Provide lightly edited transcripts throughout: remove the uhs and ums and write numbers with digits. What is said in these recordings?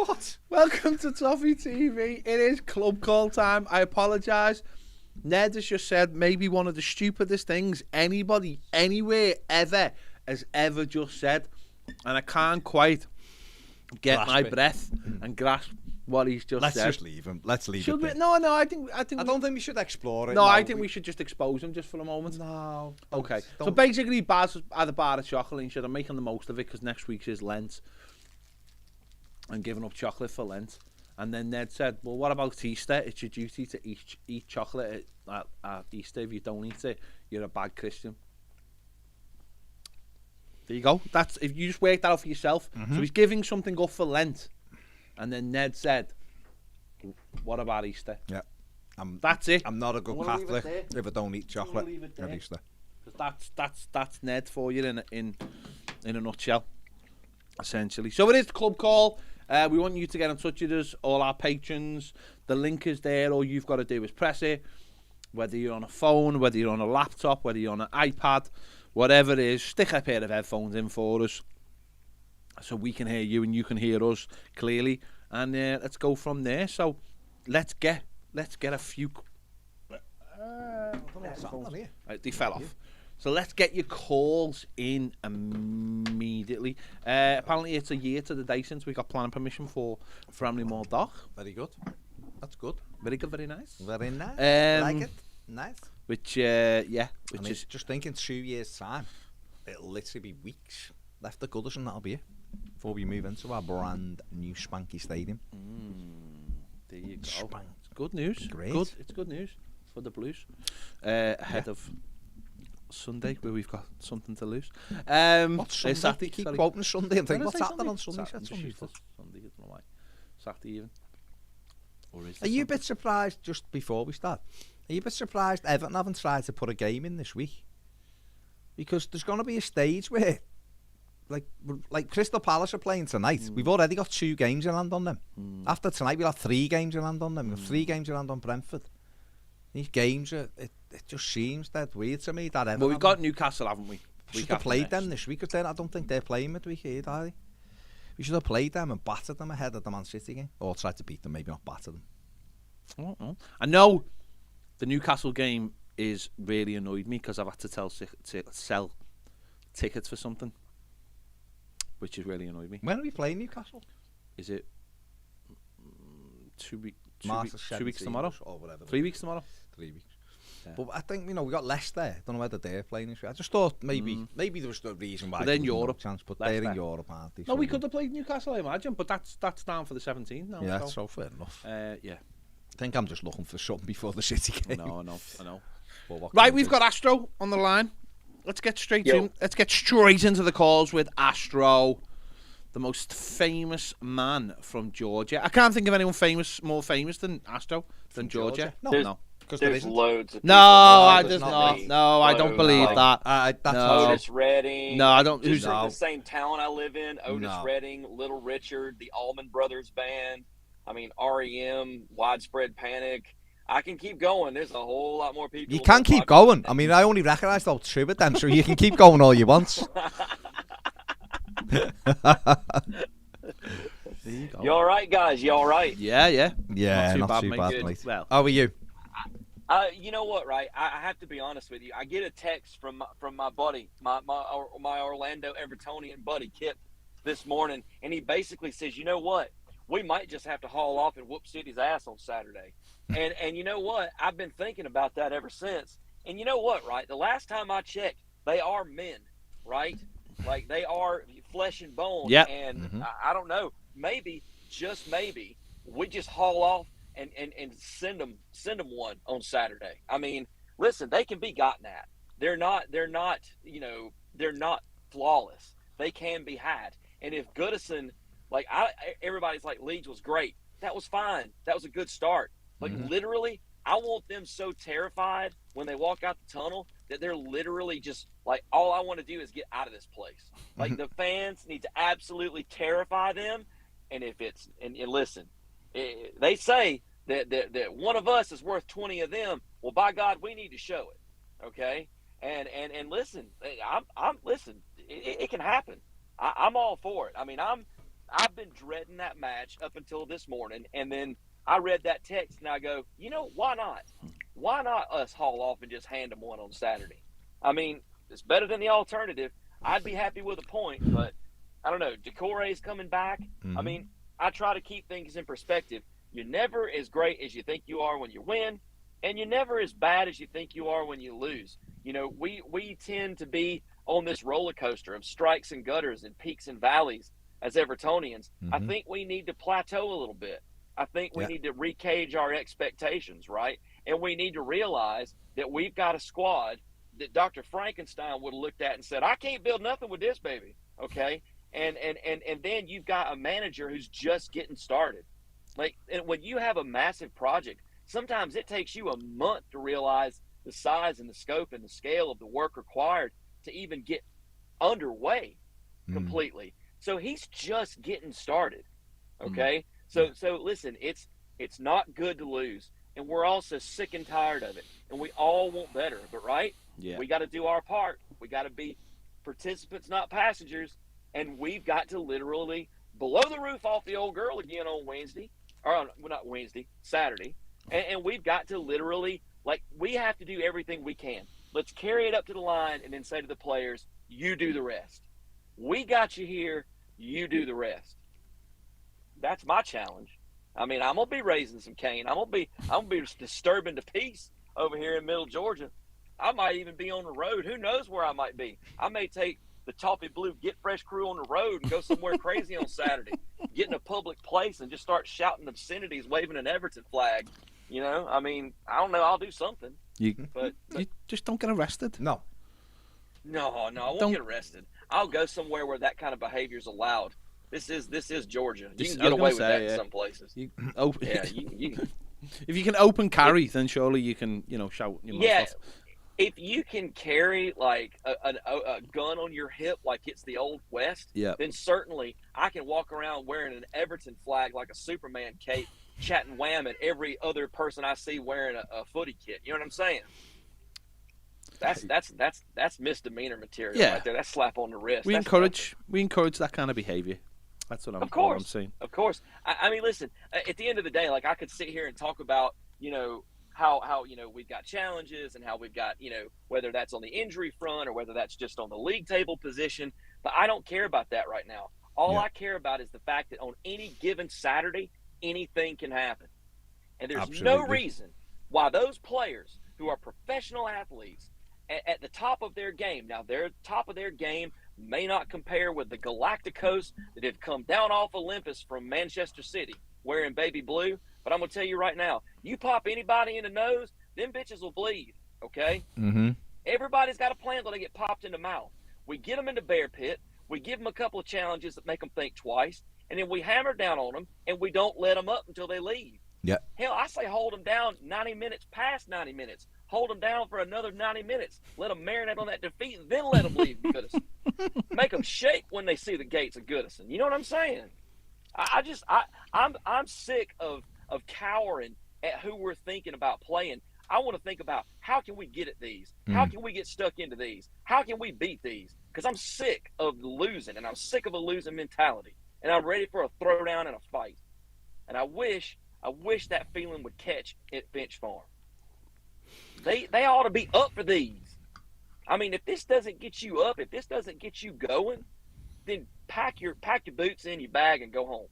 What? Welcome to Toffee TV. It is club call time. I apologise. Ned has just said maybe one of the stupidest things anybody, anywhere, ever has ever just said. And I can't quite get my breath and grasp what he's just said. Let's just leave him. Let's leave Should it we? there. No, I don't think we should explore it. No, I think we should just expose him just for a moment. No. Okay. So basically, Baz had a bar of chocolate and said, I'm making the most of it because next week's is Lent. And giving up chocolate for Lent. And then Ned said, well, what about Easter? It's your duty to eat chocolate at Easter. If you don't eat it, you're a bad Christian. There you go. That's if you just work that out for yourself. Mm-hmm. So he's giving something up for Lent. And then Ned said, what about Easter? Yeah. That's it. I'm not a good Catholic if I don't eat chocolate at Easter. Because that's Ned for you in a nutshell, essentially. So it is the club call. We want you to get in touch with us, all our patrons. The link is there. All you've got to do is press it. Whether you're on a phone, whether you're on a laptop, whether you're on an iPad, whatever it is, stick a pair of headphones in for us so we can hear you and you can hear us clearly. And let's go from there. So let's get a few. They fell off. So let's get your calls in immediately. Apparently it's a year to the day since we got planning permission for Family Mall Dock. Very good. That's good. Very good, very nice. Very nice. Like it. Nice. Which is just thinking 2 years' time, it'll literally be weeks left at Goodison, that'll be it, before we move into our brand new spanky stadium. There you go. It's good news. Great. It's good news for the Blues. Ahead of Sunday, where we've got something to lose. What's Sunday? Saturday, keep quoting Sunday and think, what's happening on Sunday? Sunday, I don't know why. Saturday even. Or is Are you a bit surprised, just before we start, are you a bit surprised Everton haven't tried to put a game in this week? Because there's going to be a stage where, like Crystal Palace are playing tonight. We've already got 2 games in hand on them. After tonight, we'll have 3 games in hand on them. We'll have 3 games in hand on Brentford. These games, it just seems dead weird to me that Everton. Well, we've got Newcastle, haven't we? We should have played them this week, because I don't think they're playing midweek either, are they? We should have played them and battered them ahead of the Man City game. Or tried to beat them, maybe not batter them. I know the Newcastle game is really annoyed me because I've had to sell tickets for something, which has really annoyed me. When are we playing Newcastle? Is it 2 weeks? 2 weeks tomorrow? Or whatever. 3 weeks tomorrow? 3 weeks. Yeah. But I think, we got Leicester. I don't know whether they're playing this week. I just thought maybe there was no reason why. But then Europe. No chance, but they're in Europe, aren't they? No, we could have played Newcastle, I imagine, but that's down for the 17th now. Yeah, so fair enough. Yeah. I think I'm just looking for something before the City game. No, I know. Right, we've got Astro on the line. Let's get straight into the calls with Astro, the most famous man from Georgia. I can't think of anyone more famous than Astro than Georgia. No. There's loads of people. No, I just not. No, I don't believe that. That's Otis Redding. No, I don't. Just the same town I live in. Otis Redding, Little Richard, the Allman Brothers Band. I mean, REM, Widespread Panic. I can keep going. There's a whole lot more people. You can keep going. I mean, I only recognise about 2 of them, so you can keep going all you want. You all right, guys? You all right? Yeah. Not too bad, mate. Well, how are you? You know what, right? I have to be honest with you. I get a text from my buddy, my Orlando Evertonian buddy, Kip, this morning, and he basically says, you know what? We might just have to haul off and whoop City's ass on Saturday. And you know what? I've been thinking about that ever since. And you know what, right? The last time I checked, they are men, right? Like, they are flesh and bone. Yep. And I don't know, maybe, just maybe, we just haul off and send them one on Saturday. I mean, listen, they can be gotten at. They're not flawless. They can be had. And if Goodison, everybody's like, Leeds was great. That was fine. That was a good start. But literally, I want them so terrified when they walk out the tunnel that they're literally just like, all I want to do is get out of this place. Like, the fans need to absolutely terrify them. And if it's, and listen, they say that one of us is worth 20 of them. Well, by God, we need to show it. Okay. And listen, I'm listen, it can happen. I'm all for it. I mean, I've been dreading that match up until this morning, and then I read that text and I go, why not? Why not us haul off and just hand them one on Saturday? I mean, it's better than the alternative. I'd be happy with a point, but I don't know. Decore's coming back. I mean, I try to keep things in perspective. You're never as great as you think you are when you win, and you're never as bad as you think you are when you lose. We tend to be on this roller coaster of strikes and gutters and peaks and valleys as Evertonians. I think we need to plateau a little bit. I think we need to recage our expectations, right? And we need to realize that we've got a squad that Dr. Frankenstein would have looked at and said, I can't build nothing with this baby, okay? And then you've got a manager who's just getting started. And when you have a massive project, sometimes it takes you a month to realize the size and the scope and the scale of the work required to even get underway completely. So he's just getting started, okay? So listen, it's not good to lose, and we're also sick and tired of it, and we all want better, but right? Yeah. We got to do our part. We got to be participants, not passengers, and we've got to literally blow the roof off the old girl again on Wednesday, Saturday, and we've got to literally, we have to do everything we can. Let's carry it up to the line and then say to the players, you do the rest. We got you here, you do the rest. That's my challenge. I mean, I'm gonna be raising some cane. I'm gonna be disturbing the peace over here in Middle Georgia. I might even be on the road. Who knows where I might be? I may take the Toffee Blue Get Fresh crew on the road and go somewhere crazy on Saturday. Get in a public place and just start shouting obscenities, waving an Everton flag. I mean, I don't know. I'll do something. You just don't get arrested. No, I won't get arrested. I'll go somewhere where that kind of behavior is allowed. This is Georgia. You can get away with that in some places. If you can open carry, then surely you can, shout. Stuff. If you can carry a gun on your hip like it's the Old West, then certainly I can walk around wearing an Everton flag like a Superman cape, chatting wham at every other person I see wearing a footy kit. You know what I'm saying? That's misdemeanor material right there. That's slap on the wrist. We encourage that kind of behavior. That's what I'm saying. Of course. I mean, listen, at the end of the day, I could sit here and talk about, how we've got challenges and how we've got, whether that's on the injury front or whether that's just on the league table position. But I don't care about that right now. All I care about is the fact that on any given Saturday, anything can happen. And there's no reason why those players who are professional athletes at the top of their game, now their top of their game may not compare with the Galacticos that have come down off Olympus from Manchester City wearing baby blue. But I'm going to tell you right now, you pop anybody in the nose, them bitches will bleed, okay? Everybody's got a plan till they get popped in the mouth. We get them into bear pit. We give them a couple of challenges that make them think twice. And then we hammer down on them, and we don't let them up until they leave. Yeah. Hell, I say hold them down 90 minutes past 90 minutes. Hold them down for another 90 minutes. Let them marinate on that defeat, and then let them leave Goodison. Make them shake when they see the gates of Goodison. You know what I'm saying? I'm sick of cowering at who we're thinking about playing. I want to think about how can we get at these? How can we get stuck into these? How can we beat these? Because I'm sick of losing, and I'm sick of a losing mentality. And I'm ready for a throwdown and a fight. And I wish that feeling would catch at Finch Farm. They ought to be up for these. I mean, if this doesn't get you up, if this doesn't get you going, then pack your boots in your bag and go home.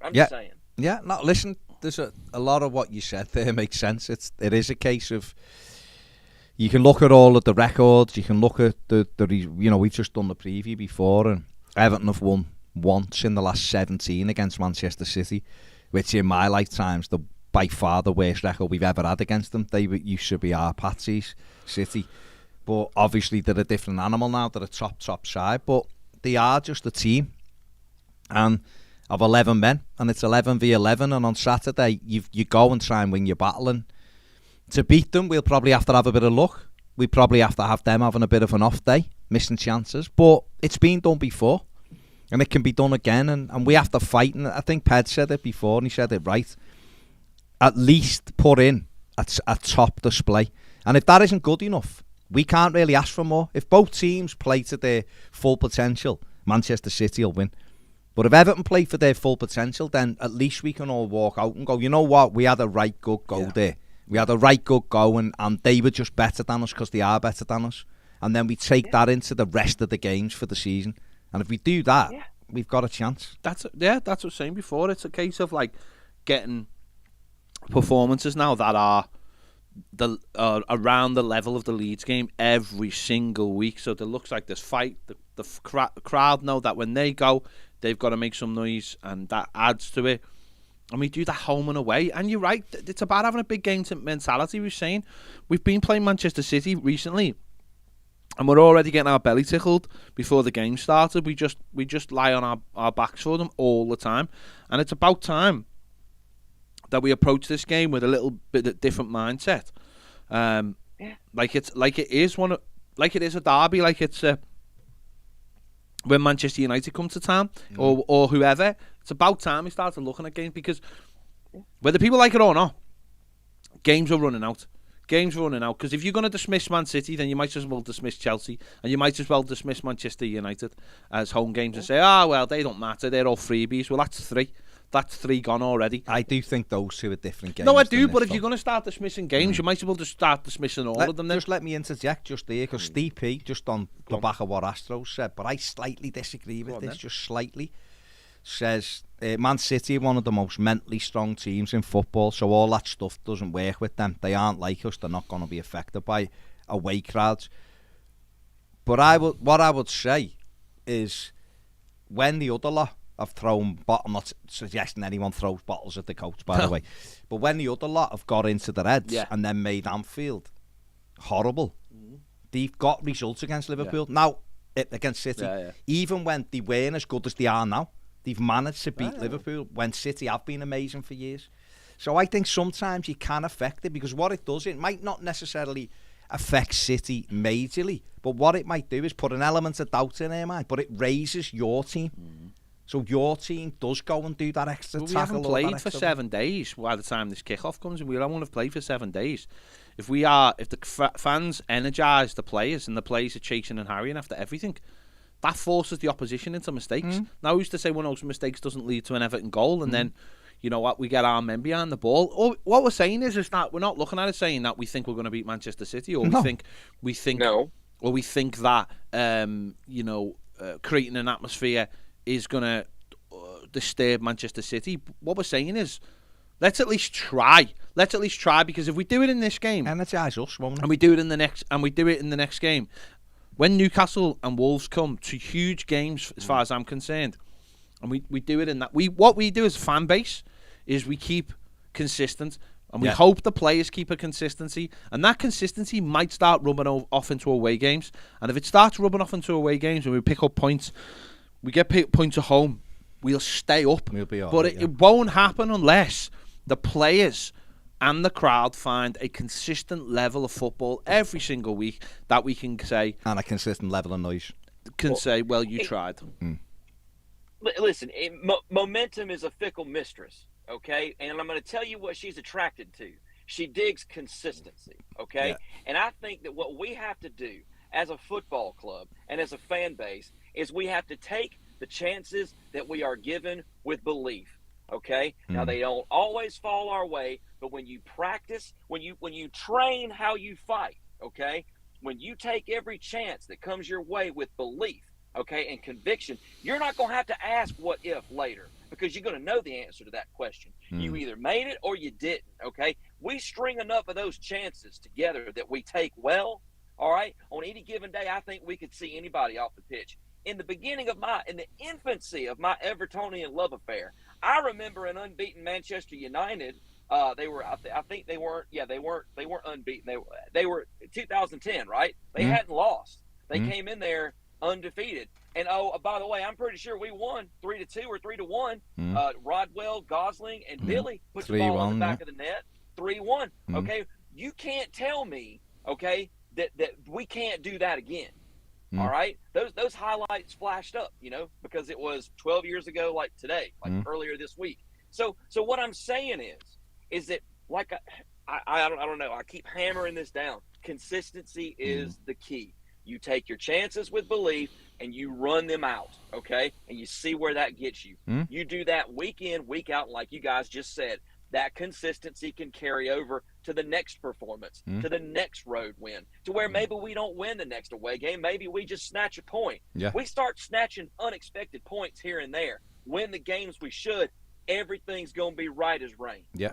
I'm just saying. Yeah, no, listen, there's a lot of what you said there makes sense. It is a case of you can look at all of the records, you can look at we've just done the preview before, and Everton have won once in the last 17 against Manchester City, which in my lifetime's by far the worst record we've ever had against them. They used to be our patsies, City. But obviously they're a different animal now. They're a top side. But they are just a team. And of 11 men. And it's 11 v 11. And on Saturday, you go and try and win your battle. And to beat them, we'll probably have to have a bit of luck. We probably have to have them having a bit of an off day, missing chances. But it's been done before. And it can be done again. And we have to fight. And I think Ped said it before, and he said it right. At least put in a top display. And if that isn't good enough, we can't really ask for more. If both teams play to their full potential, Manchester City will win. But if Everton play for their full potential, then at least we can all walk out and go, you know what, we had a right good go there. We had a right good go, and they were just better than us because they are better than us. And then we take that into the rest of the games for the season. And if we do that, we've got a chance. That's what I was saying before. It's a case of like getting performances now that are around the level of the Leeds game every single week. So there looks like this fight. The crowd know that when they go, they've got to make some noise, and that adds to it. And we do that home and away. And you're right, it's about having a big game mentality. We're saying we've been playing Manchester City recently, and we're already getting our belly tickled before the game started. We just lie on our backs for them all the time, and it's about time that we approach this game with a little bit of different mindset. Like it is a derby, like it's when Manchester United come to town or whoever. It's about time we start looking at games, because whether people like it or not, games are running out. Because if you're going to dismiss Man City, then you might as well dismiss Chelsea, and you might as well dismiss Manchester United as home games and say, well, they don't matter, they're all freebies. Well, that's three. That's three gone already. I do think those two are different games. No, I do, but if you're going to start dismissing games, you might as well just start dismissing all of them then. Just let me interject just there, because Steve P, just on the back of what Astros said, but I slightly disagree with this, just slightly, says Man City are one of the most mentally strong teams in football, so all that stuff doesn't work with them. They aren't like us. They're not going to be affected by away crowds. But what I would say is, when the other lot have thrown I'm not suggesting anyone throws bottles at the coach, by the way, but when the other lot have got into their heads and then made Anfield horrible, they've got results against Liverpool. Now, against City, even when they weren't as good as they are now, they've managed to beat Liverpool when City have been amazing for years. So I think sometimes you can affect it, because what it does, it might not necessarily affect City majorly, but what it might do is put an element of doubt in their mind, but it raises your team. So your team does go and do that extra tackle. We haven't played for 7 days by the time this kickoff comes, and we don't want to play for 7 days. If the fans energise the players, and the players are chasing and harrying after everything, that forces the opposition into mistakes. Now, who's to say one of those mistakes doesn't lead to an Everton goal, and then, you know what, we get our men behind the ball? Or what we're saying is that we're not looking at it saying that we think we're going to beat Manchester City, or we think that creating an atmosphere is going to disturb Manchester City. What we're saying is, let's at least try. Because if we do it in this game, energise us, won't it? And we do it in the next game, when Newcastle and Wolves come to huge games, as far as I'm concerned, and we do it in that, what we do as a fan base is we keep consistent, and we hope the players keep a consistency, and that consistency might start rubbing off into away games. And if it starts rubbing off into away games and we pick up points, we get points at home, we'll stay up. We'll be all but right, it won't happen unless the players and the crowd find a consistent level of football every single week that we can say, and a consistent level of noise. You tried. Listen, momentum is a fickle mistress, okay? And I'm going to tell you what she's attracted to. She digs consistency, okay? Yeah. And I think that what we have to do as a football club and as a fan base is we have to take the chances that we are given with belief, okay? Now, they don't always fall our way, but when you practice, when you train how you fight, okay, when you take every chance that comes your way with belief, okay, and conviction, you're not going to have to ask what if later, because you're going to know the answer to that question. You either made it or you didn't, okay? We string enough of those chances together that we take well, all right? On any given day, I think we could see anybody off the pitch. In the infancy of my Evertonian love affair, I remember an unbeaten Manchester United. They were unbeaten. They were 2010, right? They hadn't lost. They came in there undefeated. And by the way, I'm pretty sure we won 3-2 or 3-1. Rodwell, Gosling, and Billy put the ball on the back of the net. 3-1. Okay, you can't tell me, okay, that we can't do that again. All right, those highlights flashed up, because it was 12 years ago, like today, earlier this week. So what I'm saying is that, like, I don't know, I keep hammering this down. Consistency is the key. You take your chances with belief. and you run them out, okay? And you see where that gets you. Mm. You do that week in, week out, and like you guys just said, that consistency can carry over to the next performance, to the next road win, to where maybe we don't win the next away game. Maybe we just snatch a point. Yeah. We start snatching unexpected points here and there, win the games we should, everything's going to be right as rain. Yeah,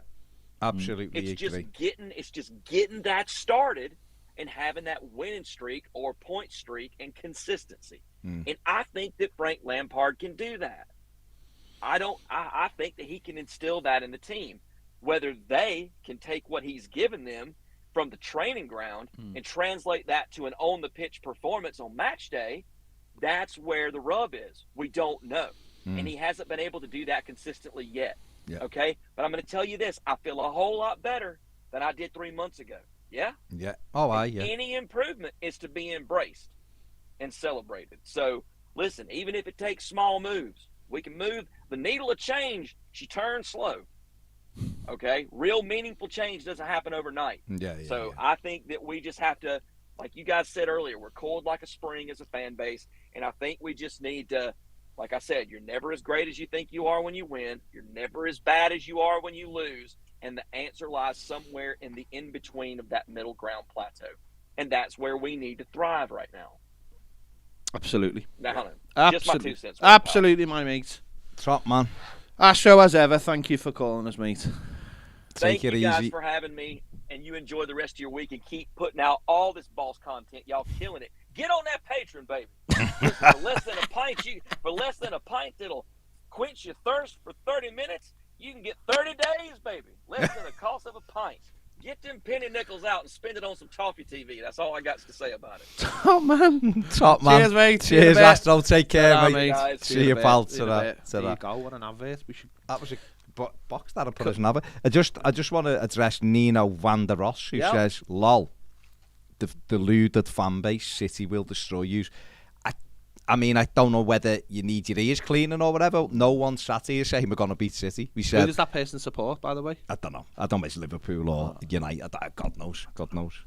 absolutely It's just getting that started and having that winning streak or point streak and consistency. And I think that Frank Lampard can do that. I think that he can instill that in the team. Whether they can take what he's given them from the training ground and translate that to an on-the-pitch performance on match day, that's where the rub is. We don't know. And he hasn't been able to do that consistently yet. Yeah. Okay? But I'm going to tell you this. I feel a whole lot better than I did 3 months ago. Yeah? Yeah. Oh, yeah. Any improvement is to be embraced and celebrated. So, listen, even if it takes small moves, we can move the needle of change. She turns slow. Okay? Real meaningful change doesn't happen overnight. So I think that we just have to, like you guys said earlier, we're cold like a spring as a fan base. And I think we just need to, like I said, you're never as great as you think you are when you win. You're never as bad as you are when you lose. And the answer lies somewhere in the in-between of that middle ground plateau. And that's where we need to thrive right now. Absolutely. Just my 2 cents. Absolutely, my mate. Top man. Our show as ever. Thank you for calling us, mate. Thank you guys for having me, and you enjoy the rest of your week and keep putting out all this boss content. Y'all killing it. Get on that Patreon, baby. Listen, for less than a pint that'll quench your thirst for 30 minutes, you can get 30 days, baby. Less than the cost of a pint. Get them penny nickels out and spend it on some Toffee TV. That's all I got to say about it. Top man. Top man. Cheers, mate. Cheers, Astro. Take care, mate. See you, pal. There you go. What an advert. That was a box that I put as an advert. I just want to address Nino van der Ross, who says, lol, the deluded fan base, City will destroy you. I mean, I don't know whether you need your ears cleaning or whatever. No one sat here saying we're going to beat City. We said, who does that person support, by the way? I don't know. I don't miss Liverpool or United. God knows. Weirdos.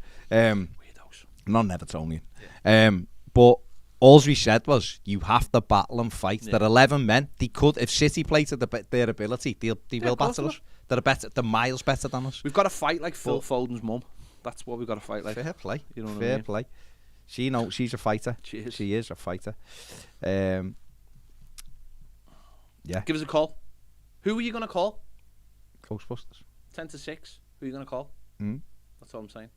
Not an Evertonian. Yeah. But all we said was, you have to battle and fight. There are 11 men. They could, if City play to their ability, they will battle us. They're miles better than us. We've got to fight like Phil Foden's mum. That's what we've got to fight like. Fair play. You know what I Fair mean? play. She's a fighter. She is a fighter. Yeah. Give us a call. Who are you going to call? Ghostbusters. 10 to 6. Who are you going to call? That's all I'm saying.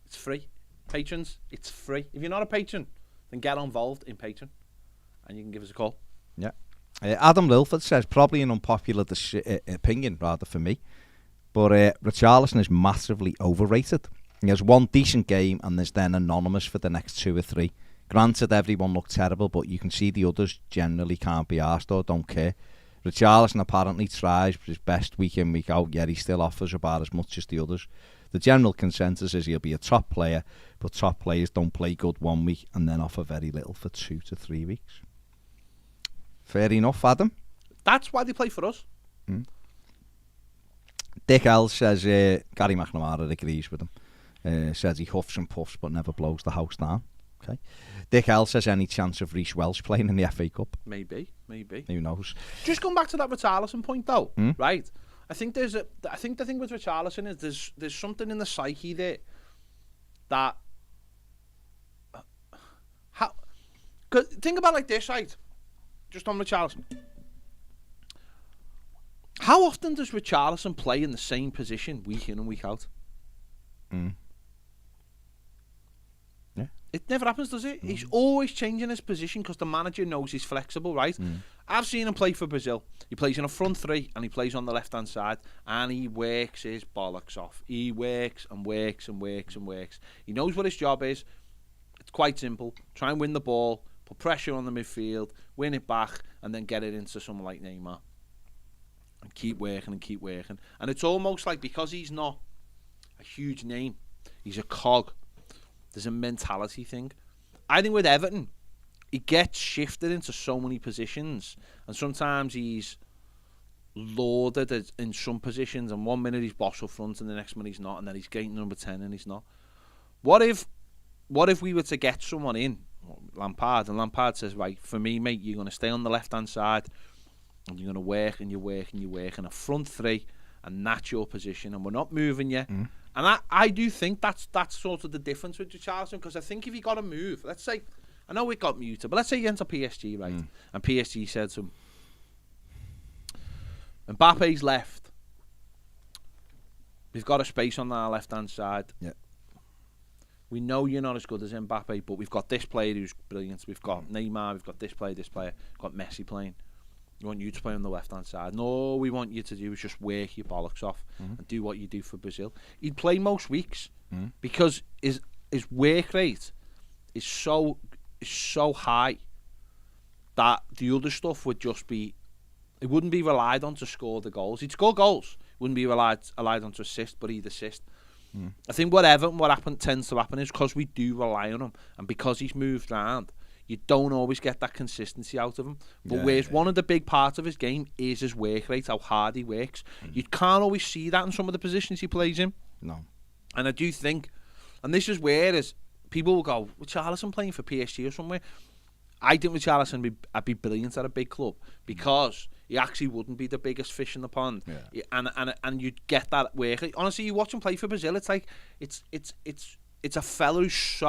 It's free. Patrons, it's free. If you're not a patron, then get involved in Patreon and you can give us a call. Yeah. Adam Lilford says, probably an unpopular opinion, rather, for me, but Richarlison is massively overrated. He has one decent game and is then anonymous for the next 2 or 3. Granted, everyone looked terrible, but you can see the others generally can't be arsed or don't care. Richarlison apparently tries his best week in, week out, yet he still offers about as much as the others. The general consensus is he'll be a top player, but top players don't play good 1 week and then offer very little for 2 to 3 weeks. Fair enough, Adam. That's why they play for us. Dick L says Gary McNamara agrees with him. Says he huffs and puffs but never blows the house down. Okay. Dick L says, any chance of Reece Welsh playing in the FA Cup? Maybe. Who knows? Just going back to that Richarlison point though, right? I think the thing with Richarlison is there's something in the psyche there that think about it like this, right? Just on Richarlison. How often does Richarlison play in the same position week in and week out? Yeah. It never happens, does it? He's always changing his position because the manager knows he's flexible, right? I've seen him play for Brazil. He plays in a front three and he plays on the left-hand side and he works his bollocks off. He works and works and works and works. He knows what his job is. It's quite simple. Try and win the ball, put pressure on the midfield, win it back, and then get it into someone like Neymar. And keep working and keep working. And it's almost like, because he's not a huge name, he's a cog. There's a mentality thing. I think with Everton, he gets shifted into so many positions, and sometimes he's lauded in some positions, and 1 minute he's boss up front and the next minute he's not, and then he's getting number 10 and he's not. What if we were to get someone in Lampard, and Lampard says, right, for me, mate, you're going to stay on the left-hand side, and you're going to work, and you work, and you work, and a front three, and that's your position, and we're not moving you. And I do think that's sort of the difference with Richarlison, because I think if you got to move, let's say, I know it got muted, but let's say you enter PSG, right, and PSG said to him, Mbappe's left, we've got a space on our left-hand side. Yeah. We know you're not as good as Mbappe, but we've got this player who's brilliant. We've got Neymar, we've got this player. We've got Messi playing. We want you to play on the left-hand side. No, all we want you to do is just work your bollocks off and do what you do for Brazil. He'd play most weeks because his work rate is so high that the other stuff would just be... It wouldn't be relied on to score the goals. He'd score goals. Wouldn't be relied on to assist, but he'd assist. I think what tends to happen is because we do rely on him, and because he's moved around, you don't always get that consistency out of him. But one of the big parts of his game is his work rate, how hard he works. You can't always see that in some of the positions he plays in. No. And I do think, and this is where people will go, Richarlison playing for PSG or somewhere. I think Richarlison would be brilliant at a big club because he actually wouldn't be the biggest fish in the pond, and you'd get that work. Honestly, you watch him play for Brazil, it's like it's a fellow who's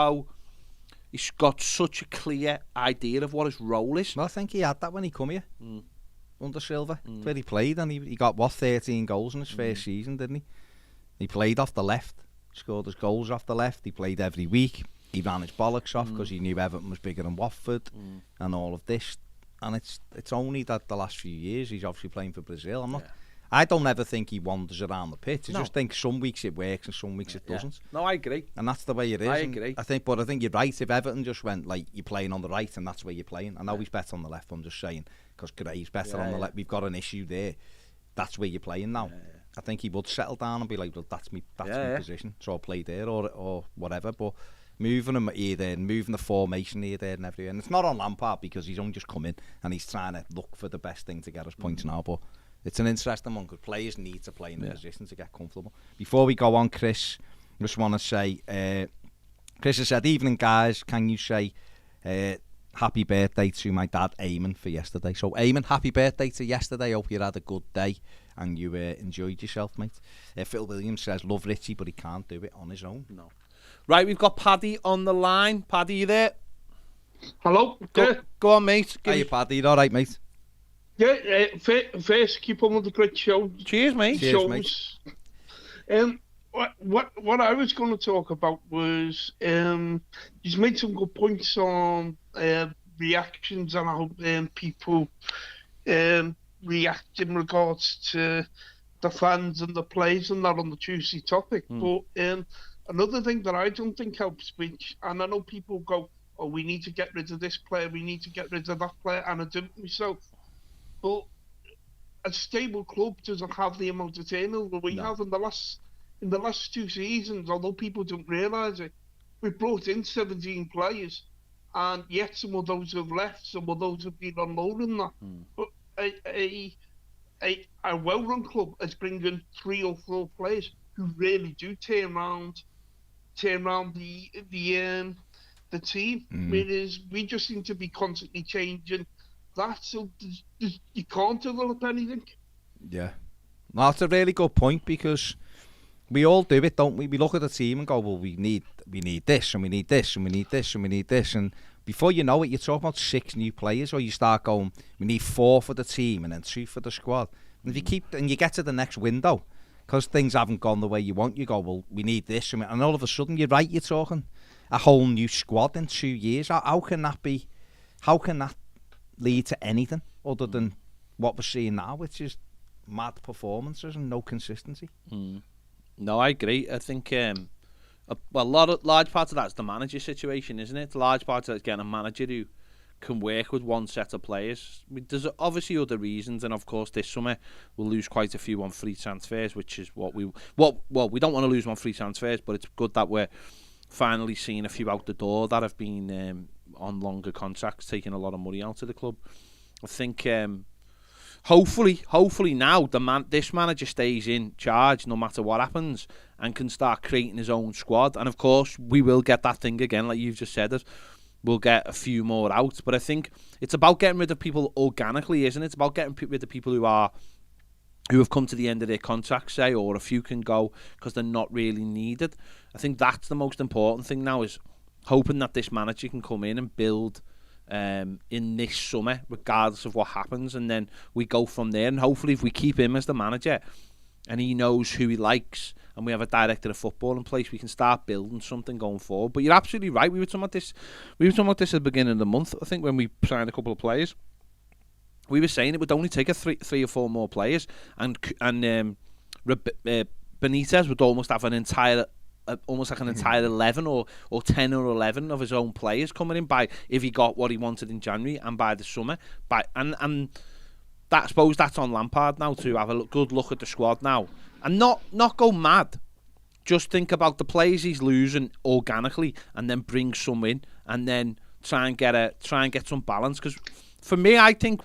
he's got such a clear idea of what his role is. Well, I think he had that when he come here under Silva, where he played, and he got 13 goals in his first season, didn't he? He played off the left, scored his goals off the left. He played every week. He ran his bollocks off because he knew Everton was bigger than Watford and all of this. And it's only that the last few years he's obviously playing for Brazil. I don't ever think he wanders around the pitch. I just think some weeks it works and some weeks it doesn't. No, I agree. And that's the way it is. I agree. I think you're right. If Everton just went like you're playing on the right and that's where you're playing. I know he's better on the left. I'm just saying because Gray's better on the left. We've got an issue there. That's where you're playing now. I think he would settle down and be like, well, that's my position. So I'll play there or whatever. But moving him here, there, moving the formation here, there, and everywhere. And it's not on Lampard because he's only just come in and he's trying to look for the best thing to get us points now. But it's an interesting one because players need to play in the position to get comfortable. Before we go on, Chris, I just want to say, Chris has said, evening guys, can you say happy birthday to my dad, Eamon, for yesterday? So, Eamon, happy birthday to yesterday. Hope you had a good day and you enjoyed yourself, mate. Phil Williams says, love Richie, but he can't do it on his own. No. Right, we've got Paddy on the line. Paddy, you there? Hello? Go on, mate. Hey, Paddy, you all right, mate? Yeah, first, keep on with the great show. Cheers, mate. Cheers, mate. What I was going to talk about was, you've made some good points on reactions and how people react in regards to the fans and the players and that on the Tuesday topic. But another thing that I don't think helps, which, and I know people go, oh, we need to get rid of this player, we need to get rid of that player, and I do it myself. But a stable club doesn't have the amount of turnover we have in the last 2 seasons, although people don't realise it. We brought in 17 players, and yet some of those have left, some of those have been on loan and that. But a well-run club is bringing 3 or 4 players who really do turn around the team. Whereas we just seem to be constantly changing that, so you can't develop anything. Yeah, well, that's a really good point because we all do it, don't we? We look at the team and go, well, we need this and we need this and we need this and we need this, and before you know it, you're talking about 6 new players, or you start going, we need 4 for the team and then 2 for the squad. And if you get to the next window, because things haven't gone the way you want, you go, well, we need this, and all of a sudden, you're right, you're talking a whole new squad in 2 years. How can that be? How can that lead to anything other than what we're seeing now, which is mad performances and no consistency? No, I agree. I think large part of that is the manager situation, isn't it? Large part of that is getting a manager who can work with one set of players. I mean, there's obviously other reasons, and of course this summer we'll lose quite a few on free transfers, which is what we don't want to lose on free transfers, but it's good that we're finally seeing a few out the door that have been on longer contracts, taking a lot of money out of the club. I think hopefully now this manager stays in charge no matter what happens and can start creating his own squad. And of course we will get that thing again, like you've just said, we'll get a few more out. But I think it's about getting rid of people organically, isn't it? It's about getting rid of people who have come to the end of their contract, say, or a few can go because they're not really needed. I think that's the most important thing now, is hoping that this manager can come in and build in this summer, regardless of what happens, and then we go from there. And hopefully, if we keep him as the manager and he knows who he likes, and we have a director of football in place, we can start building something going forward. But you're absolutely right. We were talking about this at the beginning of the month, I think, when we signed a couple of players. We were saying it would only take three or four more players, and Benitez would almost have an entire 11 or 10 or 11 of his own players coming in by, if he got what he wanted in January and by the summer. And that, I suppose that's on Lampard now, to have a good look at the squad now and not go mad. Just think about the players he's losing organically, and then bring some in, and then try and get some balance. Because for me, I think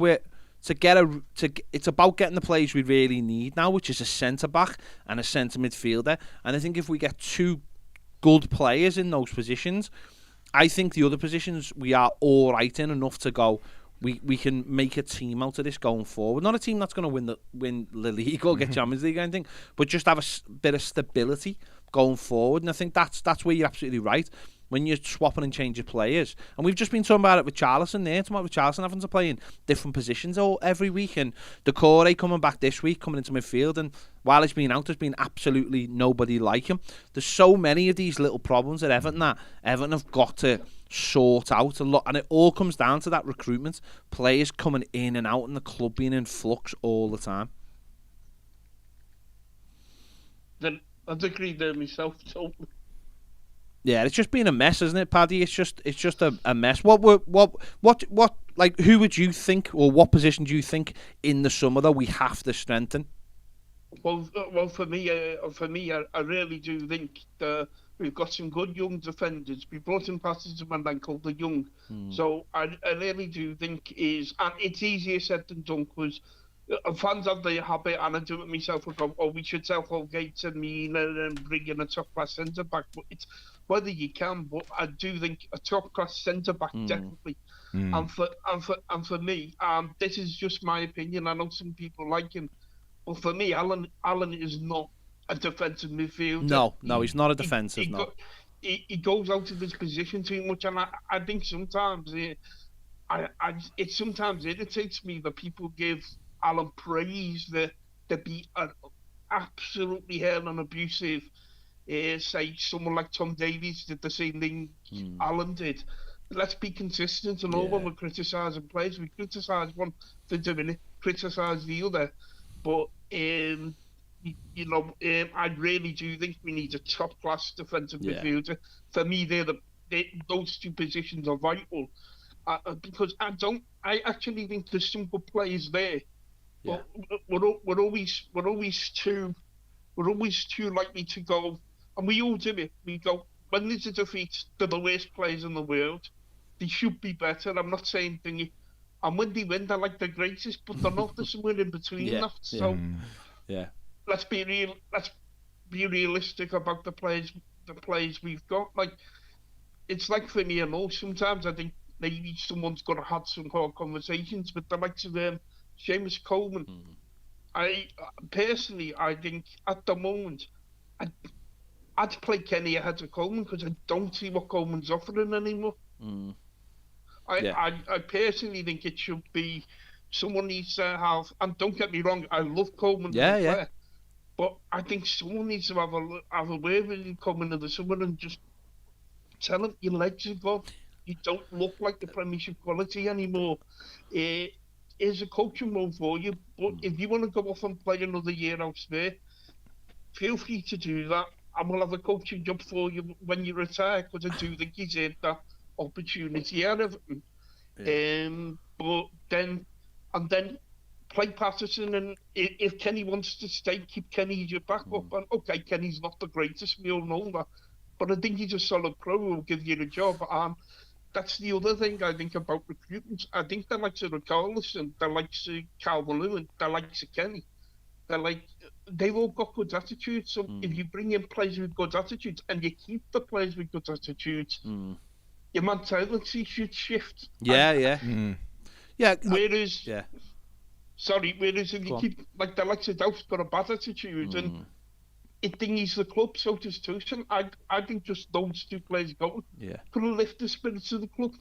it's about getting the players we really need now, which is a centre back and a centre midfielder. And I think if we get two good players in those positions, I think the other positions we are all right in enough to go. We can make a team out of this going forward. Not a team that's going to win the league or get Champions League or anything, but just have a bit of stability going forward. And I think that's where you're absolutely right. When you're swapping and changing players. And we've just been talking about it with Richarlison there, talking about Richarlison having to play in different positions every week, and Decore coming back this week, coming into midfield, and while he's been out, there's been absolutely nobody like him. There's so many of these little problems at Everton that Everton have got to sort out a lot, and it all comes down to that recruitment, players coming in and out, and the club being in flux all the time. Then I'd agree there myself, totally. Yeah, it's just been a mess, isn't it, Paddy? It's just a mess. What like, who would you think, or what position do you think in the summer that we have to strengthen? Well, for me, I really do think that we've got some good young defenders. We brought in Patterson and then called the young. So I really do think and it's easier said than done, because fans have the habit, and I do it myself, I go, we should sell Holgate and Mina and bring in a top-class centre-back. But it's whether you can, but I do think a top-class centre-back, definitely. And for me, this is just my opinion, I know some people like him, but for me, Alan is not a defensive midfielder. No, he's not a defensive, he goes out of his position too much, and I think sometimes it sometimes irritates me that people give Alan praise to be an absolutely hell and abusive. Say someone like Tom Davies did the same thing Alan did. Let's be consistent, and all when we're criticising players, we criticise one for doing it, criticise the other. But I really do think we need a top-class defensive midfielder. For me, those two positions are vital, because I actually think there's some good players there. But we're always too likely to go, and we all do it. We go, when there's a defeat, they're the worst players in the world. They should be better. I'm not saying thingy. And when they win, they're like the greatest, but they're not. There's somewhere in between that. So let's be real. Let's be realistic about the players we've got. Like, it's like for me and all. Sometimes I think maybe someone's got to have some hard conversations with the likes of Seamus Coleman. I personally, I think at the moment, I'd play Kenny ahead of Coleman, because I don't see what Coleman's offering anymore. I personally think it should be someone needs to have, and don't get me wrong, I love Coleman, but I think someone needs to have a word with him coming in the summer and just tell him your legs are gone. You don't look like the Premiership quality anymore. Here's a coaching role for you, but if you want to go off and play another year elsewhere, feel free to do that, and we'll have a coaching job for you when you retire, because I do think he's earned that opportunity out of it. But then play Patterson, and if Kenny wants to stay, keep Kenny as your backup. And okay, Kenny's not the greatest, we all know that, but I think he's a solid pro who will give you the job. And that's the other thing I think about recruitment. I think the likes of Richarlison, the likes of Calvert-Lewin, the likes of Kenny, they've all got good attitudes. So if you bring in players with good attitudes and you keep the players with good attitudes, your mentality should shift. Yeah. Whereas, yeah. whereas if you keep, like the likes of Douf's got a bad attitude and it dingies the club, so does Tucson. I think just those two players going could lift the spirits of the club.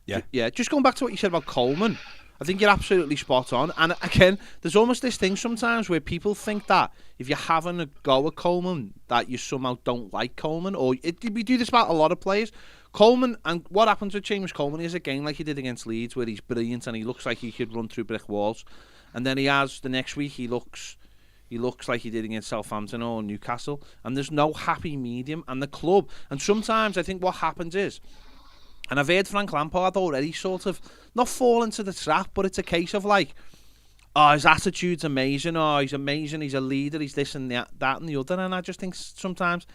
Yeah. Just going back to what you said about Coleman, I think you're absolutely spot on. And again, there's almost this thing sometimes where people think that if you're having a go at Coleman, that you somehow don't like Coleman. We do this about a lot of players. Coleman, and what happens with Seamus Coleman is a game like he did against Leeds where he's brilliant and he looks like he could run through brick walls. And then the next week he looks like he did against Southampton or Newcastle. And there's no happy medium. And the club, and sometimes I think what happens is, and I've heard Frank Lampard already sort of not fall into the trap, but it's a case of like, oh, his attitude's amazing, he's amazing, he's a leader, he's this and that and the other. And I just think sometimes,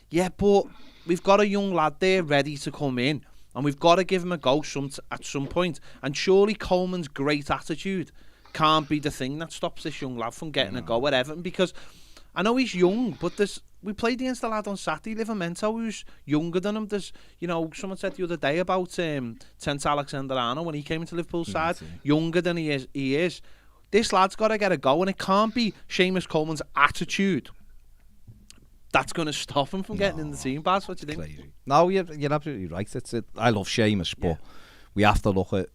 yeah, but we've got a young lad there ready to come in, and we've got to give him a go at some point. And surely Coleman's great attitude can't be the thing that stops this young lad from getting a go at Everton, because I know he's young, but we played against a lad on Saturday, Livramento, who's younger than him. There's, someone said the other day about Trent Alexander-Arnold when he came into Liverpool's side, younger than he is. This lad's got to get a go, and it can't be Seamus Coleman's attitude that's going to stop him from getting in the team. Baz, what do you think? Crazy. No, you're absolutely right. I love Seamus, but we have to look at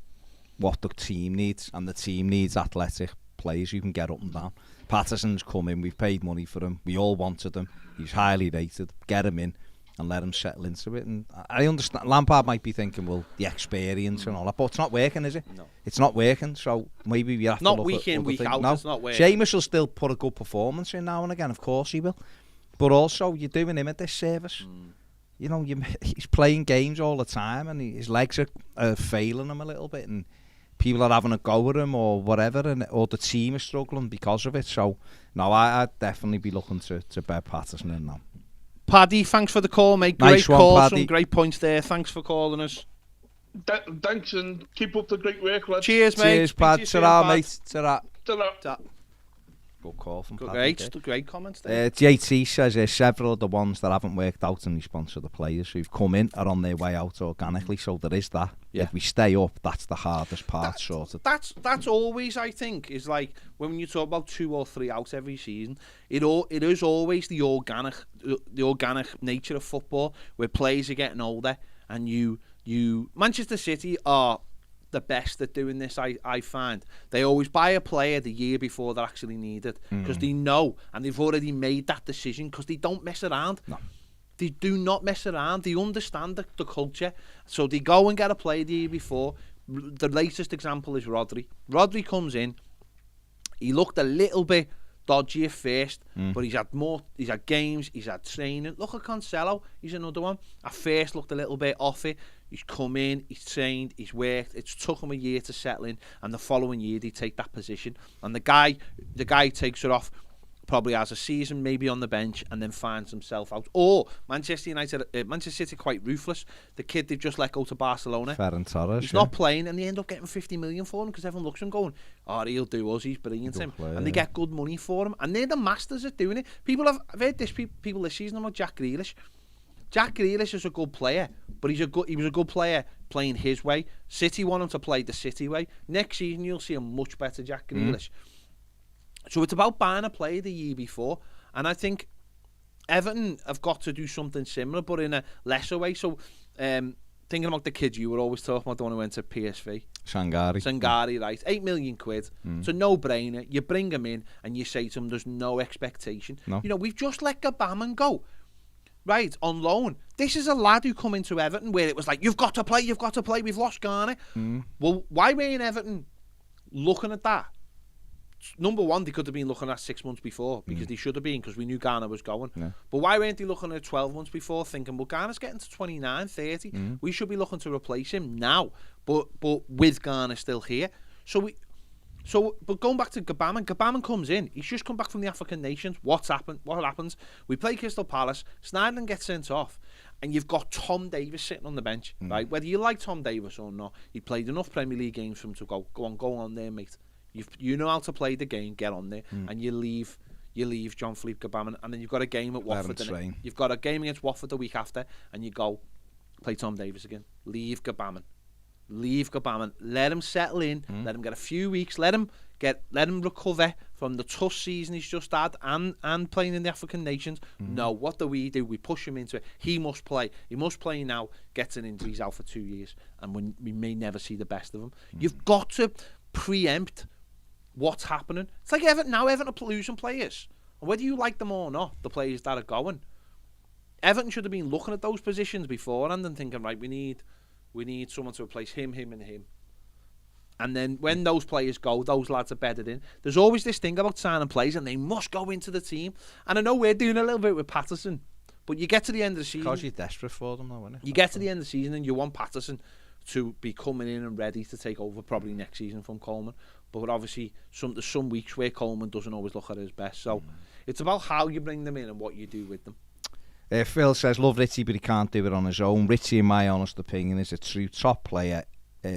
what the team needs, and the team needs athletic players who can get up and down. Patterson's come in, we've paid money for him, we all wanted him, he's highly rated, get him in and let him settle into it. And I understand, Lampard might be thinking, well, the experience and all that, but it's not working, is it? No. It's not working, so maybe we have to look at week in, week out, it's not working. Seamus will still put a good performance in now and again, of course he will, but also you're doing him a disservice. He's playing games all the time and his legs are failing him a little bit, and people are having a go at him or whatever, or the team is struggling because of it. So, no, I'd definitely be looking to bed Patterson in now. Paddy, thanks for the call, mate. Great call, some great points there. Thanks for calling us. Thanks, and keep up the great work, lads. Cheers, mate. Cheers, Pad. Ta-ra, mate. Ta-ra. Ta-ra. Good call from Paddy. Great comments there. JT says several of the ones that haven't worked out in response to the players who've come in are on their way out organically, so there is that. Yeah. If we stay up, that's the hardest part, That's always, I think, is like when you talk about 2 or 3 out every season, it is always the organic nature of football, where players are getting older, and you Manchester City are the best at doing this. I find they always buy a player the year before they're actually needed, because they know, and they've already made that decision, because they don't mess around. No. They do not mess around. They understand the culture, so they go and get a player the year before. The latest example is Rodri. Rodri comes in, he looked a little bit dodgy at first, but he's had games, he's had training. Look at Cancelo, he's another one. At first looked a little bit off it. He's come in, he's trained, he's worked. It's took him a year to settle in, and the following year they take that position. And the guy takes it off, probably has a season maybe on the bench, and then finds himself out. Or Manchester City are quite ruthless. The kid they've just let go to Barcelona, Ferran Torres, he's not playing, and they end up getting 50 million for him, because everyone looks at him going, oh, he'll do us, he's brilliant, him. And they get good money for him, and they're the masters at doing it. I've heard people this season about Jack Grealish. Jack Grealish is a good player, but he was a good player playing his way. City want him to play the City way. Next season you'll see a much better Jack Grealish. So it's about buying a player the year before, and I think Everton have got to do something similar, but in a lesser way. So thinking about the kids you were always talking about, the one who went to PSV, Sangari, right? 8 million quid. It's a no-brainer. You bring him in and you say to him, there's no expectation. No. We've just let Gabam go. Right, on loan. This is a lad who come into Everton where it was like, you've got to play, we've lost Garner. Well, why weren't Everton looking at that? Number one, they could have been looking at 6 months before, because they should have been, because we knew Garner was going. Yeah. But why weren't they looking at 12 months before, thinking, well, Garner's getting to 29, 30. We should be looking to replace him now, but with Garner still here. But going back to Gabam comes in. He's just come back from the African nations. What happens? We play Crystal Palace. Sneijderlin gets sent off, and you've got Tom Davies sitting on the bench, right? Whether you like Tom Davies or not, he played enough Premier League games for him to go on there, mate. You know how to play the game. Get on there, and you leave Jean-Philippe Gabam, and then you've got a game at Watford. You've got a game against Watford the week after, and you go, play Tom Davies again. Leave Gbamin. Let him settle in. Let him get a few weeks. Let him recover from the tough season he's just had and playing in the African nations. No, what do? We push him into it. He must play. He must play now. Gets an injury. He's out for 2 years, and we may never see the best of him. You've got to preempt what's happening. It's like Everton now. Everton are losing players, whether you like them or not. The players that are going, Everton should have been looking at those positions beforehand and thinking, right, we need someone to replace him, and him. And then when those players go, those lads are bedded in. There's always this thing about signing players, and they must go into the team. And I know we're doing a little bit with Patterson, but you get to the end of the season. Because you're desperate for them, though, isn't it? You get to the end of the season, and you want Patterson to be coming in and ready to take over probably next season from Coleman. But obviously, there's some weeks where Coleman doesn't always look at his best. So it's about how you bring them in and what you do with them. Phil says, love Richie, but he can't do it on his own. Richie, in my honest opinion, is a true top player,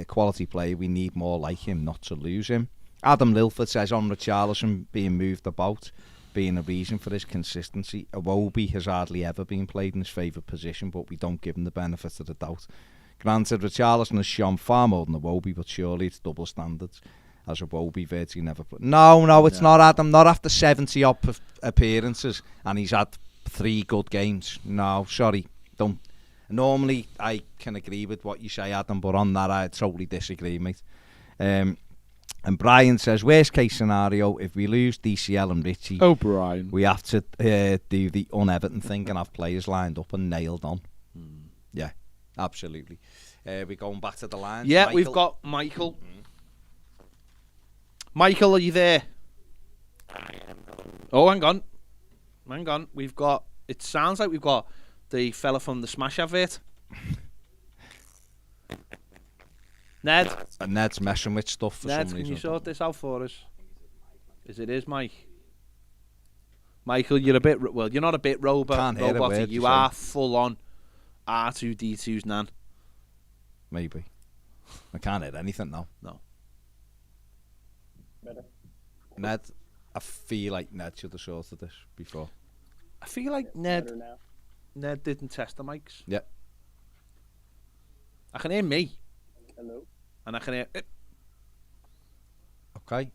quality player. We need more like him, not to lose him. Adam Lilford says, on Richarlison being moved about, being a reason for his consistency. Iwobi has hardly ever been played in his favourite position, but we don't give him the benefit of the doubt. Granted, Richarlison has shown far more than Iwobi, but surely it's double standards, as Iwobi virtually never played. No, it's not, Adam. Not after 70-odd appearances, and he's had 3 good games. No, sorry, don't. Normally, I can agree with what you say, Adam, but on that, I totally disagree, mate. And Brian says, worst case scenario, if we lose DCL and Richie, Brian, we have to do the un-Everton thing and have players lined up and nailed on. Yeah, absolutely. We're going back to the lines. Yeah, Michael. We've got Michael. Michael, are you there? Oh, hang on. We've got. It sounds like we've got the fella from the Smash advert. Ned. And Ned's messing with stuff for Ned, some reason. can you sort this out for us? It is Mike. Michael, you're a bit. Well, you're not a bit robotic. You are full on R2D2's nan. Maybe. I can't hit anything now. No. Better. Ned, I feel like Ned should have sorted this before. I feel like Ned didn't test the mics. Yeah. I can hear me. Hello. And I can hear it. Okay.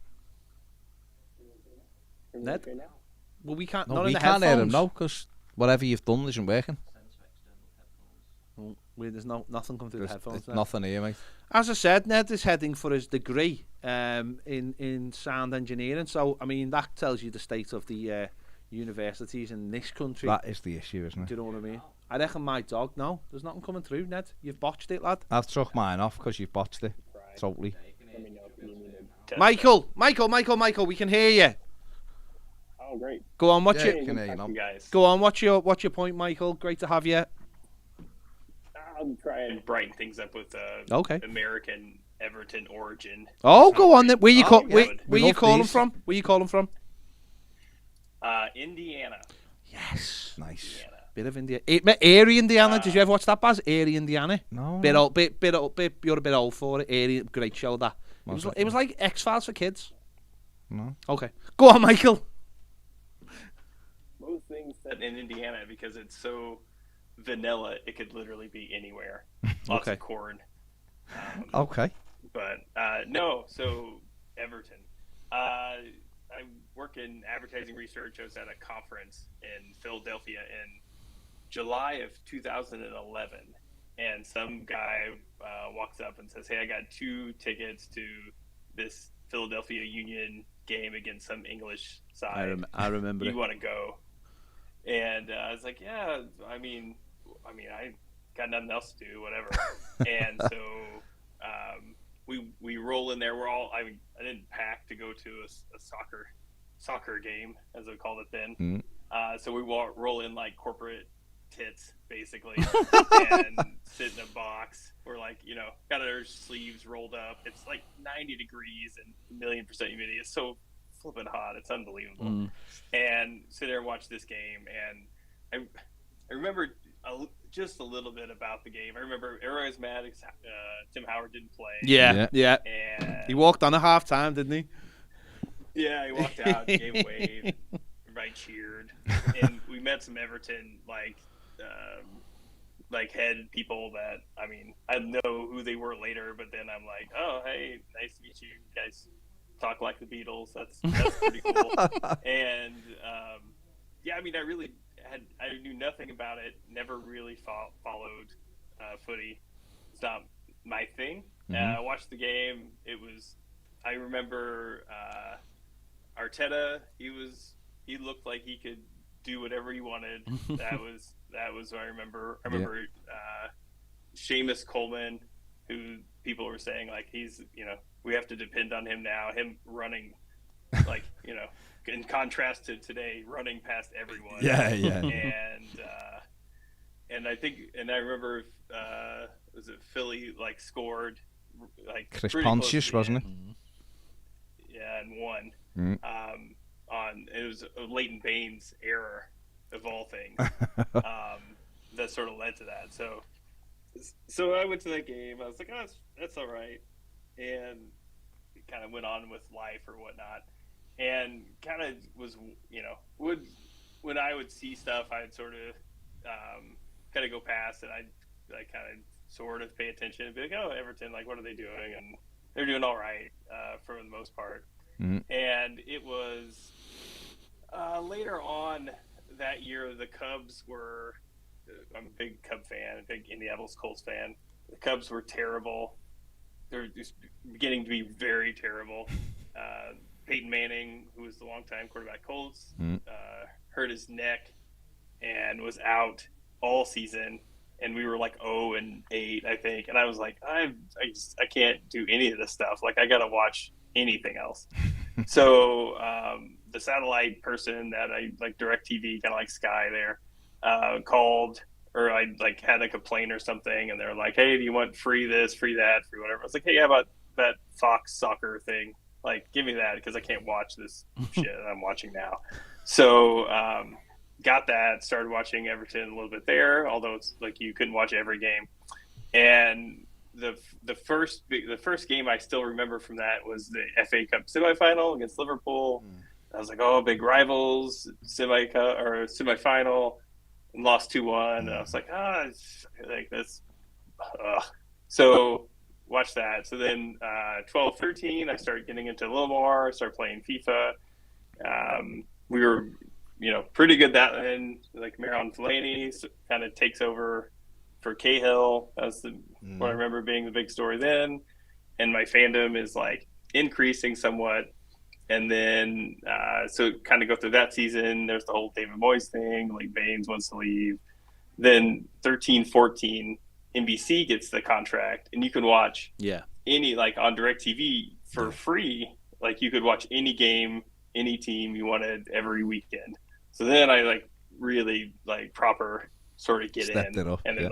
Ned? Okay now? Well, we can't. No, not we in the can't hear him headphones. now because whatever you've done isn't working. Well, there's nothing coming through the headphones. There's nothing here, mate. As I said, Ned is heading for his degree in sound engineering. So, I mean, that tells you the state of the universities in this country. That is the issue, isn't it? Do you know what I mean? I reckon my dog. No, there's nothing coming through, Ned. You've botched it, lad. I've took mine off because you've botched it. Right. Totally. Let me know if you need me to test. Michael, we can hear you. Oh, great. Go on, what's Yeah, your can hear you now. guys. Go on, what's your point, Michael? Great to have you. I'll try and brighten things up with Okay. American Everton origin. Oh, go on then. Where you Oh, where we you love calling these. from? Where you calling from? Indiana. Yes. Nice. Indiana. Bit of India. Erie, Indiana. Did you ever watch that, Baz? Erie, Indiana. No. Bit old. You're a bit old for it. Erie, great show that. It was like X-Files for kids. No. Okay. Go on, Michael. most things But in Indiana, because it's so vanilla, it could literally be anywhere. Lots Okay. of corn. Okay. But no, so Everton. I work in advertising research. I was at a conference in Philadelphia in July of 2011, and some guy walks up and says, "Hey, I got 2 tickets to this Philadelphia Union game against some English side. I remember You it. want to go?" And I was like, "Yeah, I mean, I got nothing else to do, whatever." And so we roll in there. We're all I didn't pack to go to a soccer game, as we called it then. Mm. So we roll in like corporate tits, basically, and sit in a box. We're like, got our sleeves rolled up. It's like 90 degrees and 1,000,000% humidity. It's so flipping hot. It's unbelievable. And sit there and watch this game. And I remember just a little bit about the game. I remember everyone was mad because Tim Howard didn't play. Yeah. And He walked on at half time, didn't he? yeah, he walked out, gave a wave, everybody cheered, and we met some Everton like head people that, I mean, I know who they were later, but then I'm like, oh, hey, nice to meet you guys. Talk like the Beatles. That's pretty cool. And yeah, I mean, I knew nothing about it. Never really followed footy. It's not my thing. I watched the game. I remember Arteta. He looked like he could do whatever he wanted. That was what I remember. I remember Seamus Coleman, who people were saying like he's, we have to depend on him now. Him running, like, in contrast to today, running past everyone. Yeah. And I remember, was it Philly like scored like Chris Pontius, wasn't it? Yeah, and won. It was a Leighton Baines error of all things that sort of led to that. So I went to that game. I was like, oh, that's all right, and kind of went on with life or whatnot, and kind of was, when I would see stuff, I'd sort of kind of go past, and I'd like kind of sort of pay attention and be like, oh, Everton, like, what are they doing? And they're doing all right for the most part. And it was later on that year, the Cubs were, I'm a big Cub fan, a big Indianapolis Colts fan. The Cubs were terrible. They're just beginning to be very terrible. Peyton Manning, who was the longtime quarterback Colts, hurt his neck and was out all season. And we were like 0-8, I think. And I was like, I can't do any of this stuff. Like, I got to watch anything else. So the satellite person that I like, DirecTV, kind of like Sky there, called, or I like had a complaint or something, and they're like, hey, do you want free this, free that, free whatever? I was like, hey, how about that Fox soccer thing? Like, give me that, because I can't watch this shit that I'm watching now. So got that, started watching Everton a little bit there, although it's like you couldn't watch every game. And the first game I still remember from that was the FA Cup semifinal against Liverpool. I was like, oh, big rivals, semifinal, and lost 2-1. And I was like, like this. So watch that. So then 12-13, I started getting into a little more. I started playing FIFA. We were, pretty good that then. Like Marouane Fellaini kind of takes over for Cahill. That was what I remember being the big story then. And my fandom is like increasing somewhat. And then, so kind of go through that season. There's the whole David Moyes thing. Like Baines wants to leave. Then 13-14, NBC gets the contract, and you can watch any, like on DirecTV for free. Like you could watch any game, any team you wanted every weekend. So then I like really like proper sort of get Stepped in, it up, and then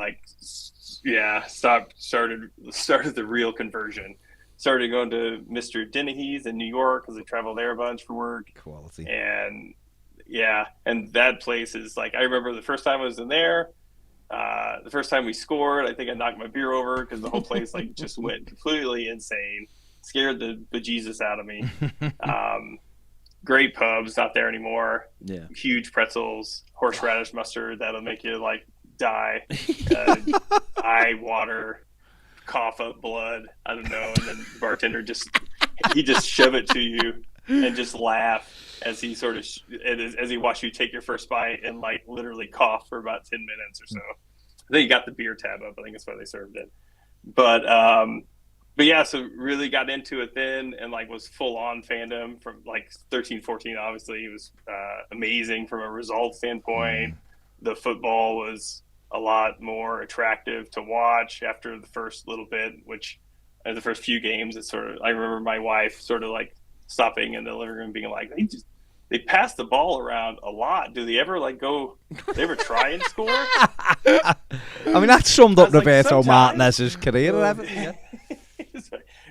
started the real conversion. Started going to Mr. Dennehy's in New York because I travel there a bunch for work. Quality. And and that place is like, I remember the first time I was in there, the first time we scored, I think I knocked my beer over because the whole place like just went completely insane, scared the bejesus out of me. Great pubs, not there anymore. Yeah. Huge pretzels, horseradish mustard that'll make you like die, eye water, cough up blood, I don't know, and then the bartender just shove it to you and just laugh as he sort of as he watched you take your first bite and like literally cough for about 10 minutes or so. I think he got the beer tab up. I think that's why they served it. But yeah, so really got into it then, and like was full on fandom from like 13-14. Obviously, it was amazing from a result standpoint. The football was a lot more attractive to watch after the first little bit, which the first few games, it's sort of, I remember my wife sort of like stopping in the living room being like, they pass the ball around a lot. Do they ever try and score? I mean, that summed up Roberto Martinez's career at Everton.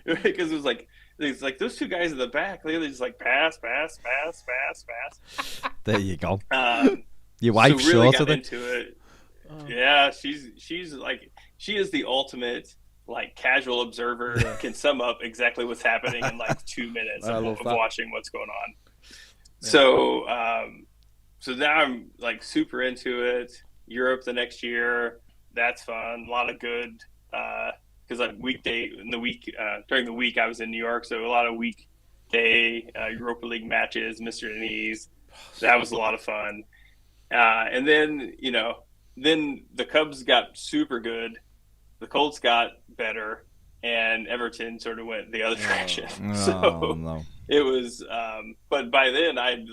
Because it was like those two guys in the back, they just like pass. There you go. Your wife so really sorted got into it. Yeah, she's like, she is the ultimate like casual observer. Can sum up exactly what's happening in like 2 minutes of watching what's going on. So so now I'm like super into it. Europe the next year, that's fun. A lot of good because during the week I was in New York, so a lot of weekday Europa League matches, Mr. Denise. That was a lot of fun. And then then the Cubs got super good, the Colts got better, and Everton sort of went the other direction. No. It was, but by then I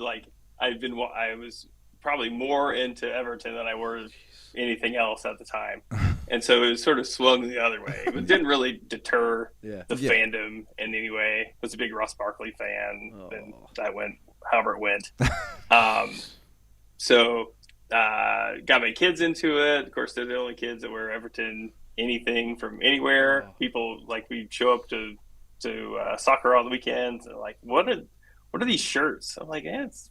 was probably more into Everton than I was anything else at the time, and so it was sort of swung the other way. It didn't really deter the fandom in any way. Was a big Ross Barkley fan, and that went however it went. So got my kids into it. Of course, they're the only kids that wear Everton anything from anywhere. People we show up to soccer on the weekends. And like, what are these shirts? I'm like, it's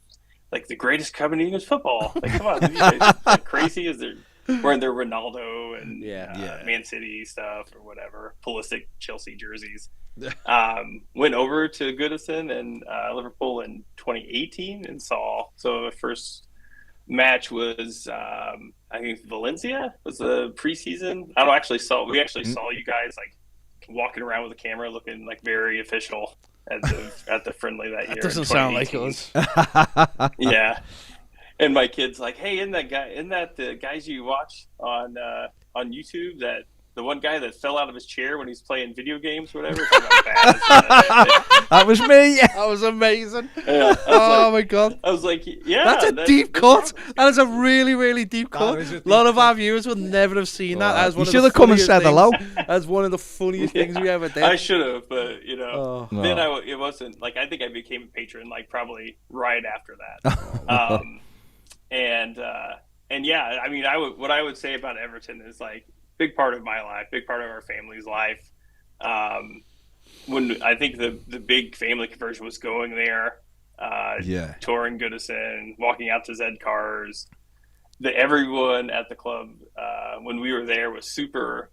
like the greatest Cub in English football. Like, come on, you guys are crazy. Is there wearing their Ronaldo and Man City stuff or whatever, Pulisic Chelsea jerseys. Went over to Goodison and Liverpool in 2018 and saw. So the first match was I think Valencia was the preseason. We actually saw you guys like walking around with a camera looking like very official at the friendly that year. That doesn't sound like us. Yeah. And my kid's like, hey, isn't that the guys you watch on YouTube, that the one guy that fell out of his chair when he's playing video games or whatever? That was me. That was amazing. Yeah, my God. I was like, yeah. That's a deep cut. That is a really, really deep cut. A lot of our viewers would never have seen that. As one you should have come and said hello. That's one of the funniest things we ever did. I should have, but then it wasn't like, I think I became a patron like probably right after that. And yeah, I mean, what I would say about Everton is like big part of my life, big part of our family's life. When I think the big family conversion was going there, touring Goodison, walking out to Zed cars, everyone at the club when we were there was super,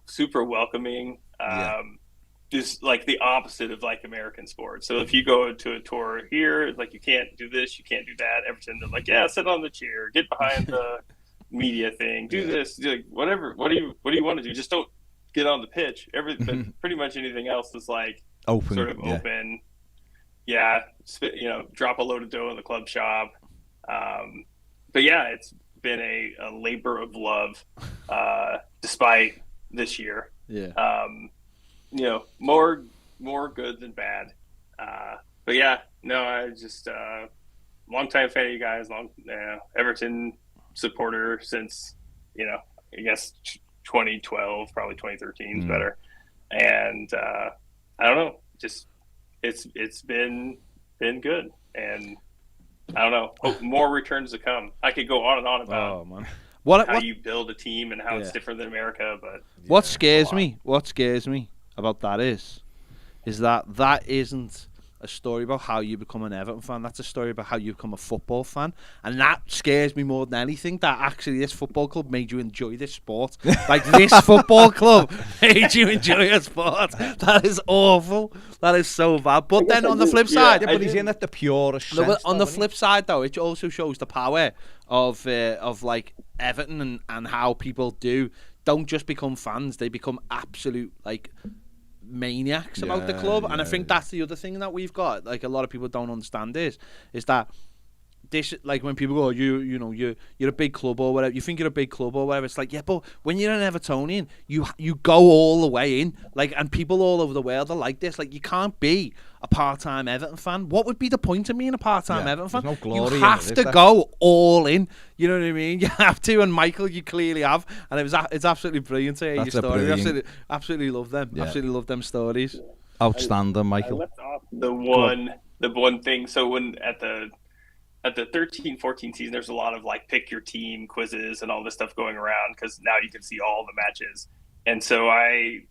super welcoming. Just like the opposite of like American sports. So if you go to a tour here, like you can't do this, you can't do that. Everton, they're like, yeah, sit on the chair, get behind the media thing, do this, do like whatever. What do you want to do? Just don't get on the pitch. But pretty much anything else is like open, open. Yeah, drop a load of dough in the club shop. But yeah, it's been a labor of love, despite this year. Yeah. More good than bad. But yeah, no, I just long time fan of you guys, Everton supporter since I guess 2012, probably 2013 is better. And I don't know, just it's been good, and I don't know, hope more returns to come. I could go on and on about how you build a team and how it's different than America, but what scares me about that is that isn't a story about how you become an Everton fan. That's a story about how you become a football fan, and that scares me more than anything. That actually this football club made you enjoy this sport. Like this football club made you enjoy a sport. That is awful. That is so bad. But then on the flip side, but he's in at the purest sense. On the flip side, though, it also shows the power of like Everton and how people don't just become fans; they become absolute like maniacs about the club. And I think that's the other thing that we've got, like a lot of people don't understand is that this, like when people go, you're a big club or whatever, you think you're a big club or whatever, it's like, yeah, but when you're an Evertonian, you go all the way in, like, and people all over the world are like this. Like, you can't be a part-time Everton fan. What would be the point of being a part-time Everton fan? No glory you have to go all in. You know what I mean? You have to, and Michael, you clearly have, and it's absolutely brilliant to hear your story. Absolutely love them. Yeah. Absolutely love them stories. Outstanding, Michael. The one thing. So when at the 13-14 season, there's a lot of like pick your team quizzes and all this stuff going around because now you can see all the matches. And so I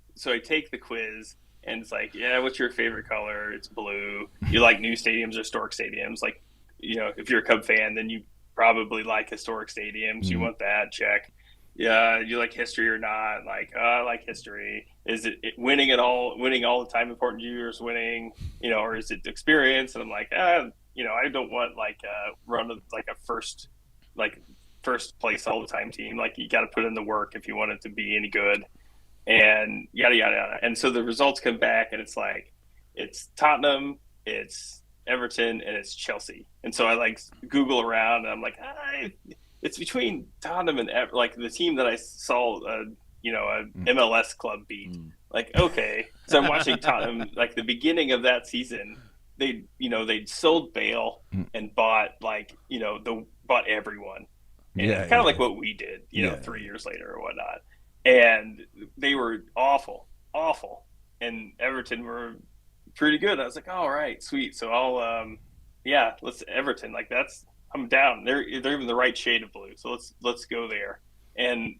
take the quiz, and it's like, yeah, what's your favorite color? It's blue. You like new stadiums or historic stadiums? Like, if you're a Cub fan, then you probably like historic stadiums. You want that, check. Yeah, you like history or not? Like, I like history. Is it winning all the time important to you, or is winning, or is it experience? And I'm like, I don't want like a run of like a first like first place all the time team. Like, you got to put in the work if you want it to be any good, and yada yada yada. And so the results come back, and it's like it's Tottenham, it's Everton, and it's Chelsea. And so I like Google around, and I'm like, it's between Tottenham and like the team that I saw, a MLS club beat. Like, okay, so I'm watching Tottenham. Like the beginning of that season, they'd sold Bale and bought bought everyone, and kind of like what we did, 3 years later or whatnot. And they were awful, and Everton were pretty good. I was like, all right, sweet. So I'll, let's Everton. Like I'm down. They're even the right shade of blue. So let's go there. And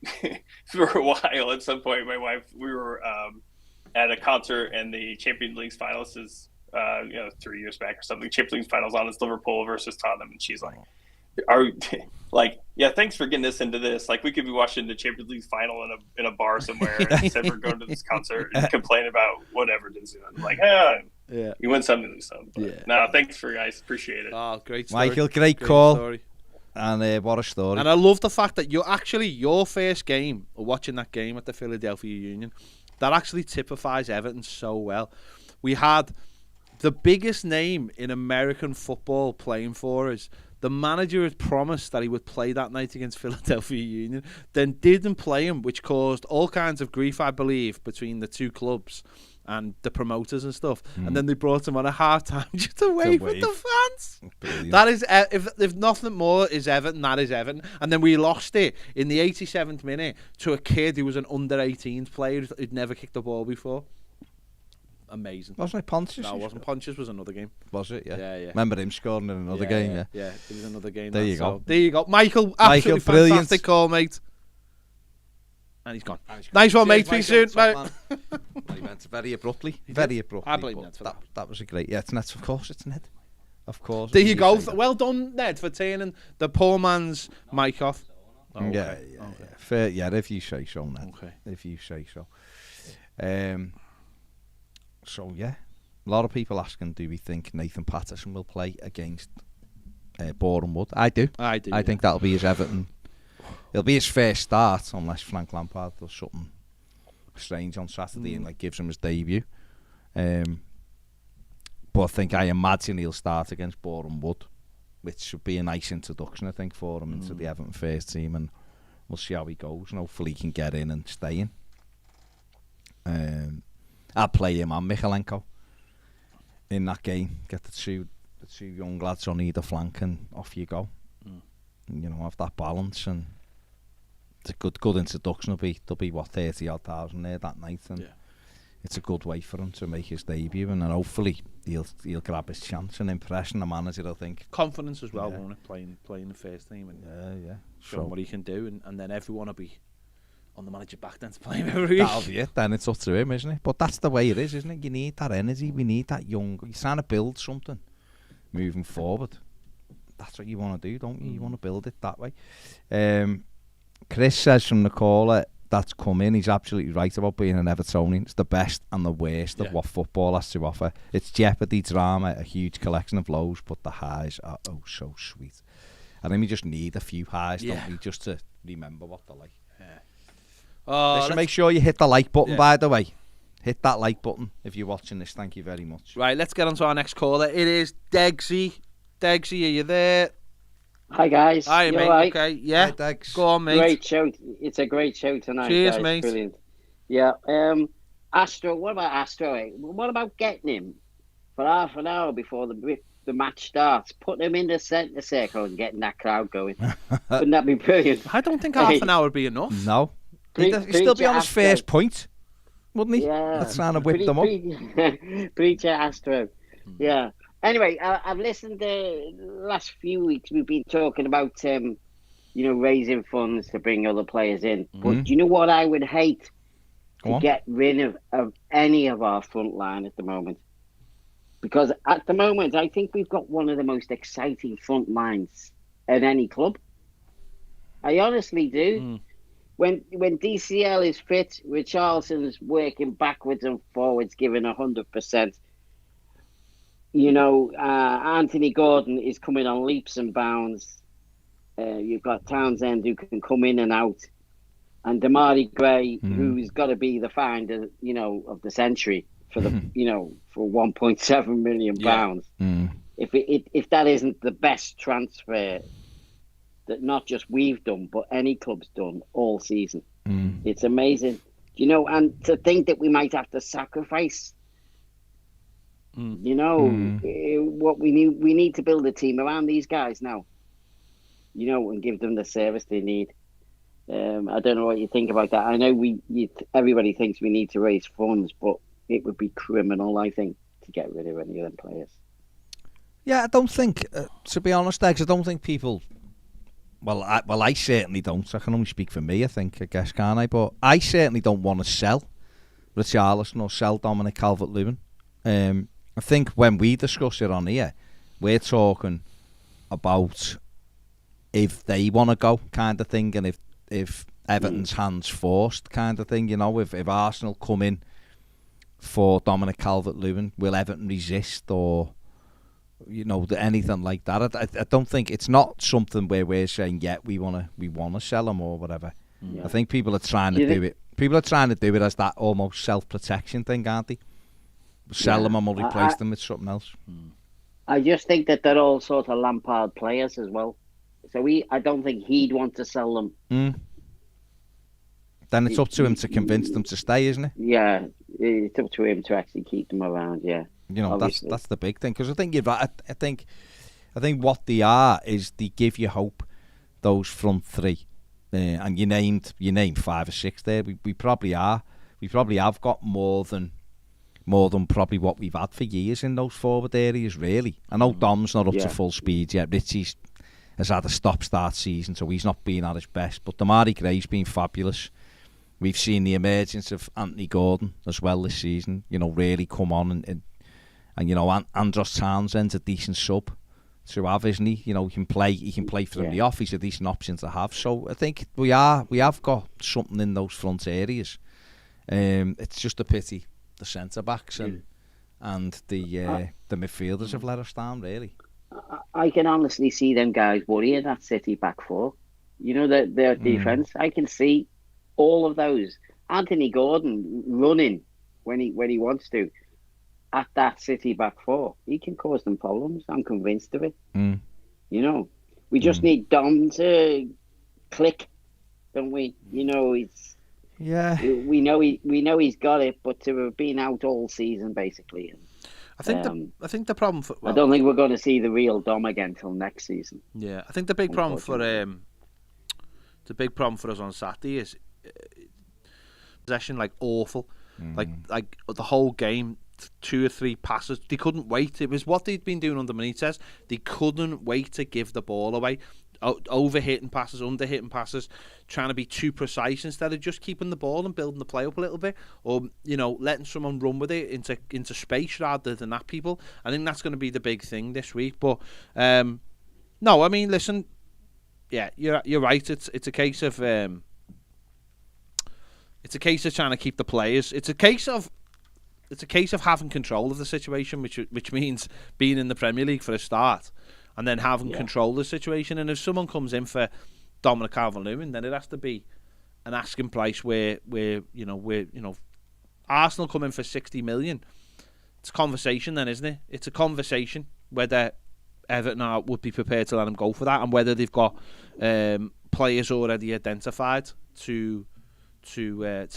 for a while, at some point, my wife, we were at a concert, and the Champions League finalists is, 3 years back or something. Champions League finals on is Liverpool versus Tottenham, and she's like, thanks for getting us into this. Like, we could be watching the Champions League final in a bar somewhere, instead we're going to this concert and complain about what Everton's doing. I'm like, you win some, you lose some. But, no, thanks for guys, appreciate it. Oh, great story. Michael, great call. Story. And what a story. And I love the fact that your first game, or watching that game at the Philadelphia Union, that actually typifies Everton so well. We had the biggest name in American football playing for us. The manager had promised that he would play that night against Philadelphia Union, then didn't play him, which caused all kinds of grief, I believe, between the two clubs and the promoters and stuff. And then they brought him on a half-time just to wave with the fans. Brilliant. That is, if nothing more is Everton, that is Everton. And then we lost it in the 87th minute to a kid who was an under-18s player who'd never kicked the ball before. Amazing. Wasn't it Pontius? No, it wasn't. Pontius was another game. Was it? Yeah. Yeah. Remember him scoring in another game? Yeah. Yeah, it was another game. There you go. There you go. Michael, absolutely brilliant. Fantastic call, mate. And he's gone. Nice one, mate. Speak soon, mate. He went very abruptly. Very abruptly. I blame Ned for that. That was a great... Yeah, it's Ned. Of course it's Ned. Of course. There you go. Well done, Ned, for turning the poor man's mic off. Okay. Yeah. Fair, if you say so, Ned. Okay. If you say so. So, yeah. A lot of people asking, do we think Nathan Patterson will play against Bournemouth? I do. I think that'll be his Everton. It'll be his first start, unless Frank Lampard does something strange on Saturday and gives him his debut. But I imagine he'll start against Bournemouth, which should be a nice introduction, I think, for him into the Everton first team, and we'll see how he goes, and hopefully he can get in and stay in. I'll play him and Michalenko in that game. Get the two young lads on either flank, and off you go. And, have that balance, and it's a good introduction. There'll be 30,000 there that night, and it's a good way for him to make his debut, and then hopefully he'll grab his chance and impress the manager, I think. Confidence as well, won't it? Playing the first team and show him what he can do, and then everyone will be on the manager back then to play him every week. That'll be it. Then it's up to him, isn't it? But that's the way it is, isn't it? You need that energy. We need that young. You're trying to build something moving forward. That's what you want to do, don't you? You want to build it that way. Chris says from the caller that's come in, he's absolutely right about being an Evertonian. It's the best and the worst of what football has to offer. It's jeopardy, drama, a huge collection of lows, but the highs are oh so sweet. And then we just need a few highs, don't we, just to remember what they're like. Listen, make sure you hit the like button, by the way. Hit that like button if you're watching this. Thank you very much. Right, let's get on to our next caller. It is Degsy. Degsy, are you there? Hi, guys. Hi, mate. Right? Okay, yeah. Hi, Degs. Go on, mate. Great show. It's a great show tonight, Cheers, guys. mate. Brilliant. Yeah. Astro, what about Astro? What about getting him for half an hour before the match starts? Putting him in the centre circle and getting that crowd going. Wouldn't that be brilliant? I don't think half an hour would be enough. No. He'd still be on his first point, wouldn't he? Yeah. That's trying to whip them up. Preacher Astro. Yeah. Anyway, I've listened the last few weeks. We've been talking about, raising funds to bring other players in. But do you know what I would hate? To get rid of any of our front line at the moment. Because at the moment, I think we've got one of the most exciting front lines at any club. I honestly do. When DCL is fit, Richarlison's working backwards and forwards, giving 100%. Anthony Gordon is coming on leaps and bounds. You've got Townsend who can come in and out, and Damari Gray, who's got to be the finder, of the century for the, for 1.7 million pounds. If that isn't the best transfer that not just we've done, but any club's done all season, it's amazing. And to think that we might have to sacrifice. What we need to build a team around these guys now, and give them the service they need. I don't know what you think about that. I know everybody thinks we need to raise funds, but it would be criminal, I think, to get rid of any of them players. Yeah, I don't think, to be honest, Eggs, I don't think people. Well, I certainly don't. I can only speak for me, I guess, can't I? But I certainly don't want to sell Richarlison or sell Dominic Calvert-Lewin. I think when we discuss it on here, we're talking about if they want to go kind of thing, and if Everton's hands forced kind of thing, if Arsenal come in for Dominic Calvert-Lewin, will Everton resist or, anything like that? I don't think it's not something where we're saying, we want to sell him or whatever. I think people are trying to do it. People are trying to do it as that almost self-protection thing, aren't they? Sell them and we'll replace them with something else. I just think that they're all sort of Lampard players as well. So I don't think he'd want to sell them. Then it's up to him to convince them to stay, isn't it? Yeah, it's up to him to actually keep them around. Yeah, that's the big thing. Because I think you're right. I think what they are is they give you hope. Those front three, and you named 5 or 6 there. We probably are. We probably have got more than probably what we've had for years in those forward areas, really. I know Dom's not up to full speed yet. Richie's has had a stop-start season, so he's not been at his best. But Damari Gray's been fabulous. We've seen the emergence of Anthony Gordon as well this season, really come on. And Andros Townsend's a decent sub to have, isn't he? He can play from the off. He's a decent option to have. So I think we have got something in those front areas. It's just a pity the centre-backs and the midfielders have let us down, really. I can honestly see them guys worrying that City back four. Their defence. I can see all of those. Anthony Gordon running when he wants to at that City back four. He can cause them problems. I'm convinced of it. We just need Dom to click, don't we? It's. Yeah, we know he's got it, but to have been out all season basically. I think the problem for I don't think we're going to see the real Dom again till next season. Yeah, I think the big problem for us on Saturday is possession awful, like the whole game. 2 or 3 passes, they couldn't wait. It was what they'd been doing under Benitez. They couldn't wait to give the ball away. Over-hitting passes, under-hitting passes, trying to be too precise instead of just keeping the ball and building the play up a little bit, or letting someone run with it into space rather than at people. I think that's going to be the big thing this week. But no, I mean, listen, yeah, you're right. It's a case of trying to keep the players. It's a case of having control of the situation, which means being in the Premier League for a start, and then having control of the situation. And if someone comes in for Dominic Calvert-Lewin, then it has to be an asking price where Arsenal come in for 60 million. It's a conversation then, isn't it? It's a conversation whether Everton would be prepared to let him go for that, and whether they've got players already identified to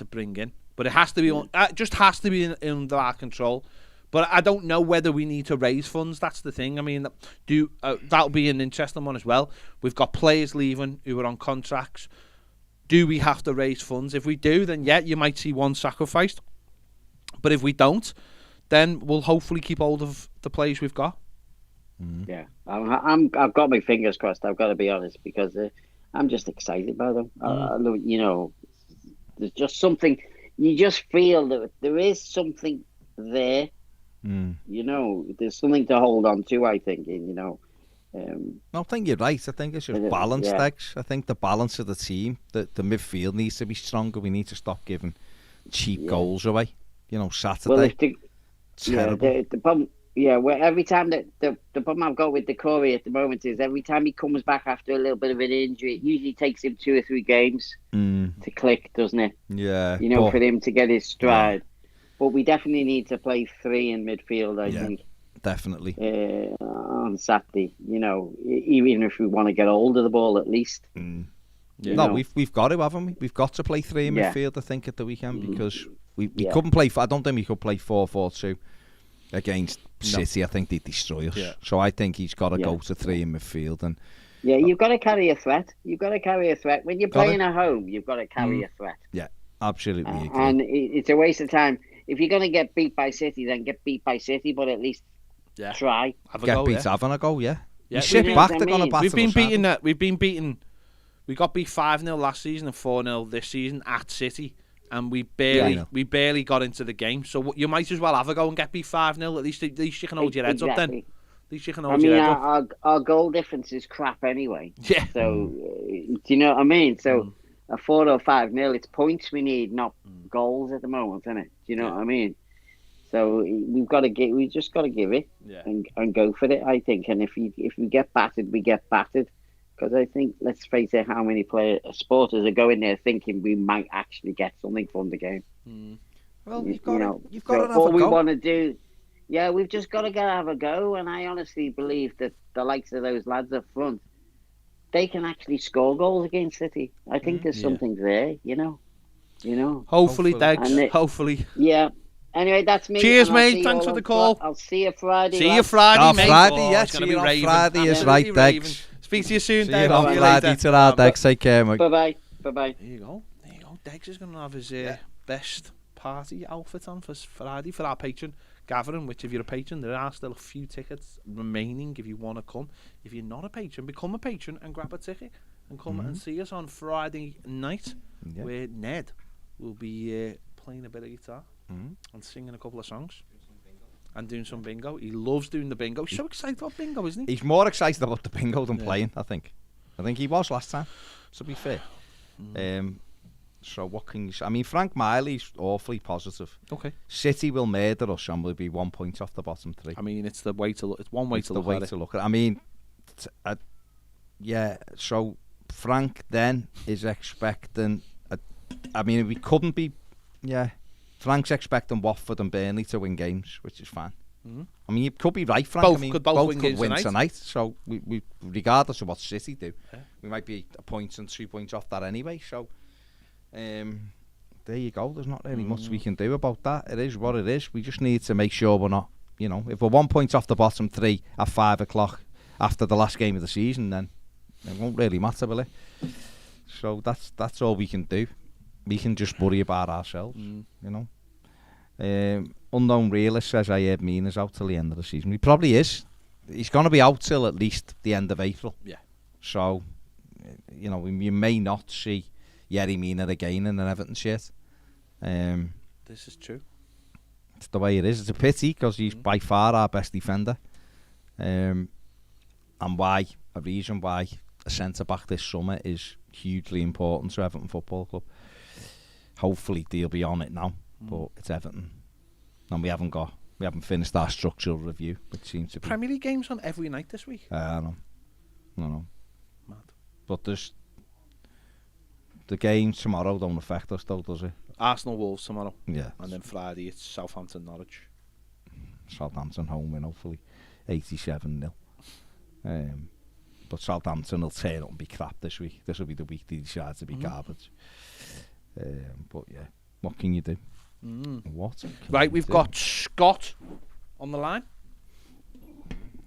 bring in. But it has to be it just has to be under our control. But I don't know whether we need to raise funds. That's the thing. I mean, that'll be an interesting one as well. We've got players leaving who are on contracts. Do we have to raise funds? If we do, then you might see one sacrificed. But if we don't, then we'll hopefully keep hold of the players we've got. Yeah, I've got my fingers crossed. I've got to be honest, because I'm just excited by them. There's just something. You just feel that there is something there. There's something to hold on to, I think. I think you're right. I think it's just balance, Dex. I think the balance of the team, the midfield needs to be stronger. We need to stop giving cheap goals away. Saturday. Well, the problem, where every time that the problem I've got with the Corey at the moment is every time he comes back after a little bit of an injury, it usually takes him 2 or 3 games to click, doesn't it? Yeah. For him to get his stride. But we definitely need to play 3 in midfield, I think. Definitely. On Saturday, even if we want to get hold of the ball at least. We've got to, haven't we? We've got to play 3 in midfield, I think, at the weekend because we couldn't play. I don't think we could play 4-4-2 against City. I think they'd destroy us. Yeah. So I think he's got to go to 3 in midfield. And you've got to carry a threat. When you're playing at home. You've got to carry a threat. Yeah, absolutely. And it's a waste of time. If you're going to get beat by City, then get beat by City, but at least try. Get beat, having a go, You sit back, they're going to batter us. We've been beaten. We got beat 5-0 last season and 4-0 this season at City, and we barely got into the game. So you might as well have a go and get beat 5-0. At least you can hold your heads up then. At least you can hold your heads up. Our goal difference is crap anyway. Yeah. So do you know what I mean? So a 4 or 5-0, it's points we need, not goals at the moment, isn't it? Do you know what I mean? So we just got to give it and go for it, I think. And if we get battered, we get battered. Because I think, let's face it, how many supporters are going there thinking we might actually get something from the game. Well, you've got to have a go. All we want to do, we've just got to go have a go. And I honestly believe that the likes of those lads up front, they can actually score goals against City. I think there's something there, Hopefully, Degs. Hopefully. Yeah. Anyway, that's me. Cheers, mate. Thanks for the call. I'll see you Friday. See you Friday, mate. Friday, see you on Friday is right, Degs. Speak to you soon, See Dave. you on Friday. Ta-ra, Degs. Take care, mate. Bye-bye. There you go. Degs is going to have his best party outfit on for Friday for our patron gathering, which if you're a patron, there are still a few tickets remaining if you want to come. If you're not a patron, become a patron and grab a ticket and come and see us on Friday night where Ned will be playing a bit of guitar and singing a couple of songs. And doing some bingo. He loves doing the bingo. He's so excited about bingo, isn't he? He's more excited about the bingo than playing, I think. I think he was last time, to be fair. So what can you say? I mean, Frank Miley's awfully positive. Okay. City will murder us and we'll be 1 point off the bottom 3. I mean, it's the way to look. It's one way to look at it. I mean, so Frank then is expecting... we couldn't be... Frank's expecting Watford and Burnley to win games, which is fine. I mean, you could be right, Frank. Both could win tonight. So we regardless of what City do, we might be a point and 2 points off that anyway. So there you go. There's not really much we can do about that. It is what it is. We just need to make sure we're not, if we're 1 point off the bottom 3 at 5 o'clock after the last game of the season, then it won't really matter, will it? So that's all we can do. We can just worry about ourselves, Unknown Realist says I heard Mina's out till the end of the season. He probably is. He's going to be out till at least the end of April. Yeah. So, you may not see Yerry Mina again in an Everton shirt. This is true. It's the way it is. It's a pity because he's by far our best defender. And a reason why a centre-back this summer is hugely important to Everton Football Club. Hopefully they'll be on it now, but it's Everton, and we haven't finished our structural review, which seems to be Premier League games on every night this week. I know. Mad. But there's the game tomorrow don't affect us though, does it? Arsenal Wolves tomorrow. Yeah. And then Friday it's Southampton Norwich. Southampton home win, hopefully 87-0. But Southampton will turn up and be crap this week. This will be the week they decide to be garbage. But what can you do? What? Right, we've got Scott on the line.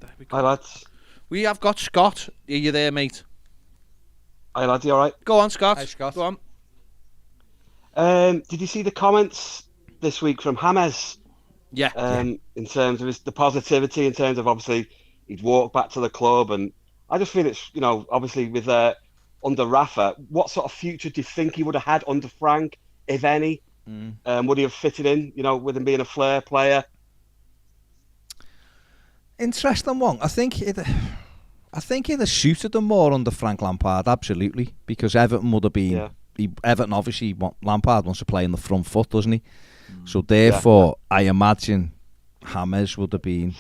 There we go. Hi lads. We have got Scott. Are you there, mate? Hi lads, you alright? Go on, Scott. Hi, Scott. Go on. Did you see the comments this week from James? Yeah. In terms of the positivity, in terms of obviously he'd walked back to the club, and I just feel it's obviously with under Rafa, what sort of future do you think he would have had under Frank, if any? Would he have fitted in, with him being a flair player? Interesting one. I think he'd have suited him more under Frank Lampard, absolutely, because Everton would have been. Everton obviously Lampard wants to play in the front foot, doesn't he? So therefore, I imagine James would have been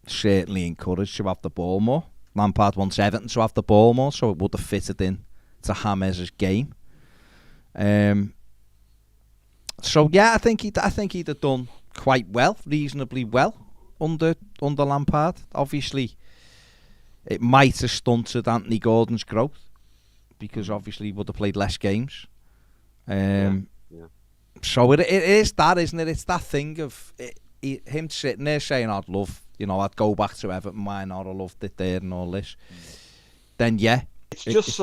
certainly encouraged to have the ball more. Lampard wants Everton to have the ball more, so it would have fitted in to James' game. So yeah, I think he'd have done quite well, reasonably well under Lampard. Obviously, it might have stunted Anthony Gordon's growth because obviously he would have played less games. So it is that, isn't it? It's that thing of him sitting there saying, "I'd love, I'd go back to Everton. Why not? I loved it there and all this." Then it's just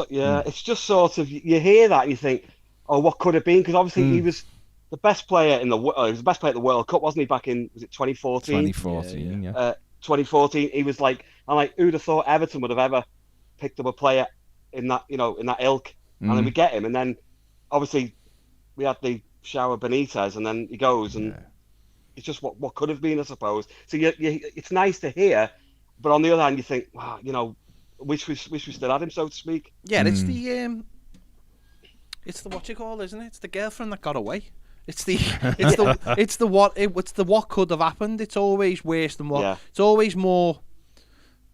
sort of, you hear that and you think, "Oh, what could have been?" Because obviously he was the best player in the world. He was the best player at the World Cup, wasn't he? Back in, was it 2014? 2014, yeah. 2014. He was like, who'd have thought Everton would have ever picked up a player in that, in that ilk, and then we get him, and then obviously we had the shower Benitez, and then he goes, and it's just what could have been, I suppose. So it's nice to hear, but on the other hand, you think, wow, wish we still had him, so to speak. Yeah, it's the what you call, isn't it? It's the girlfriend that got away. It's the what could have happened. It's always worse than what. Yeah. It's always more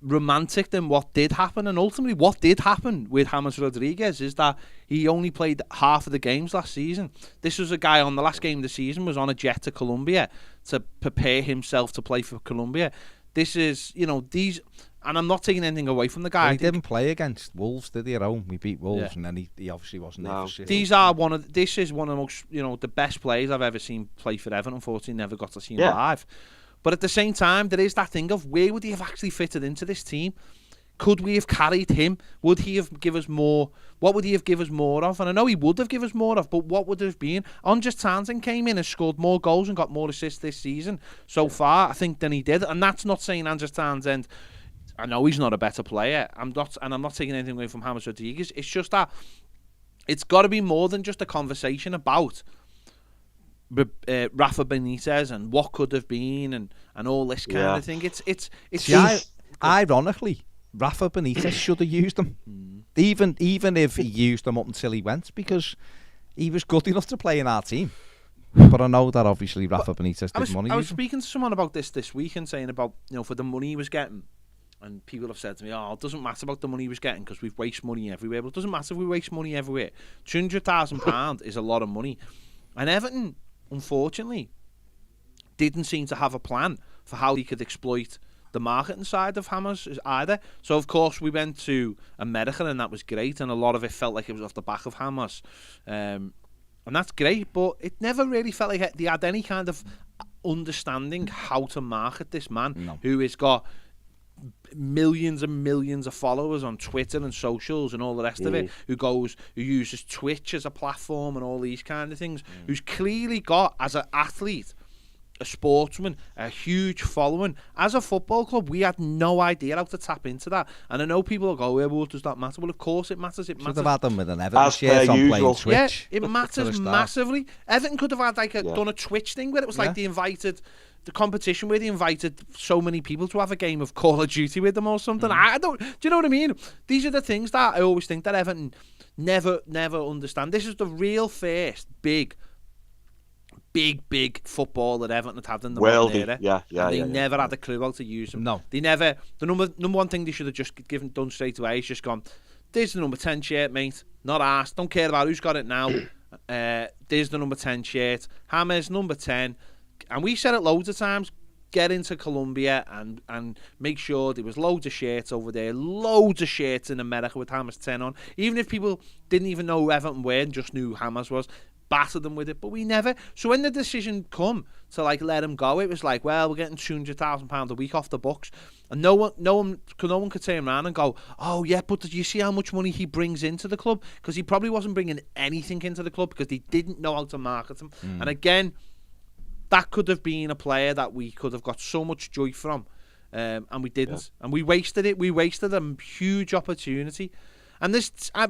romantic than what did happen. And ultimately, what did happen with James Rodriguez is that he only played half of the games last season. This was a guy on the last game of the season was on a jet to Colombia to prepare himself to play for Colombia. This is, these. And I'm not taking anything away from the guy. Well, he didn't play against Wolves, did he, at home? We beat Wolves, and then he obviously wasn't there for City. This is one of the most, the best players I've ever seen play for Everton. Unfortunately, never got to see him live. But at the same time, there is that thing of where would he have actually fitted into this team? Could we have carried him? Would he have given us more? What would he have given us more of? And I know he would have given us more of, but what would it have been? Andres Townsend came in and scored more goals and got more assists this season so far, I think, than he did. And that's not saying Andres Townsend, I know he's not a better player. I'm not taking anything away from James Rodriguez. It's just that it's got to be more than just a conversation about Rafa Benitez and what could have been and all this kind of thing. It's ironically, Rafa Benitez should have used them, even if he used them up until he went, because he was good enough to play in our team. But I know that obviously Rafa Benitez didn't want to use him. I was speaking to someone about this week and saying about, for the money he was getting. And people have said to me, it doesn't matter about the money he was getting because we've wasted money everywhere. But it doesn't matter if we waste money everywhere. £200,000 is a lot of money. And Everton, unfortunately, didn't seem to have a plan for how he could exploit the marketing side of James either. So, of course, we went to America and that was great. And a lot of it felt like it was off the back of James. And that's great. But it never really felt like they had any kind of understanding how to market this man who has got millions and millions of followers on Twitter and socials and all the rest of it, who uses Twitch as a platform and all these kind of things, who's clearly got, as an athlete, a sportsman, a huge following. As a football club, we had no idea how to tap into that. And I know people will go, well, does that matter? Well, of course it matters. It matters. Should have had them with an Everton shirt on playing Twitch. Yeah, it matters massively. Everton could have had done a Twitch thing where it was like the competition where they invited so many people to have a game of Call of Duty with them or something. Do you know what I mean? These are the things that I always think that Everton never understand. This is the real first big football that Everton had in the modern era. They never had a clue how to use them. No. They never. The number one thing they should have just done straight away is just gone, there's the number 10 shirt, mate. Not asked. Don't care about who's got it now. There's the number 10 shirt. James, number 10. And we said it loads of times, get into Colombia and make sure there was loads of shirts over there, loads of shirts in America with James 10 on. Even if people didn't even know who Everton were and just knew who James was, batter them with it. But we never. So when the decision come to let him go, it was like, well, we're getting £200,000 a week off the books. And no one could turn around and go, oh yeah, but did you see how much money he brings into the club? Because he probably wasn't bringing anything into the club because they didn't know how to market him. And again, that could have been a player that we could have got so much joy from, and we didn't, and we wasted it. We wasted a huge opportunity, and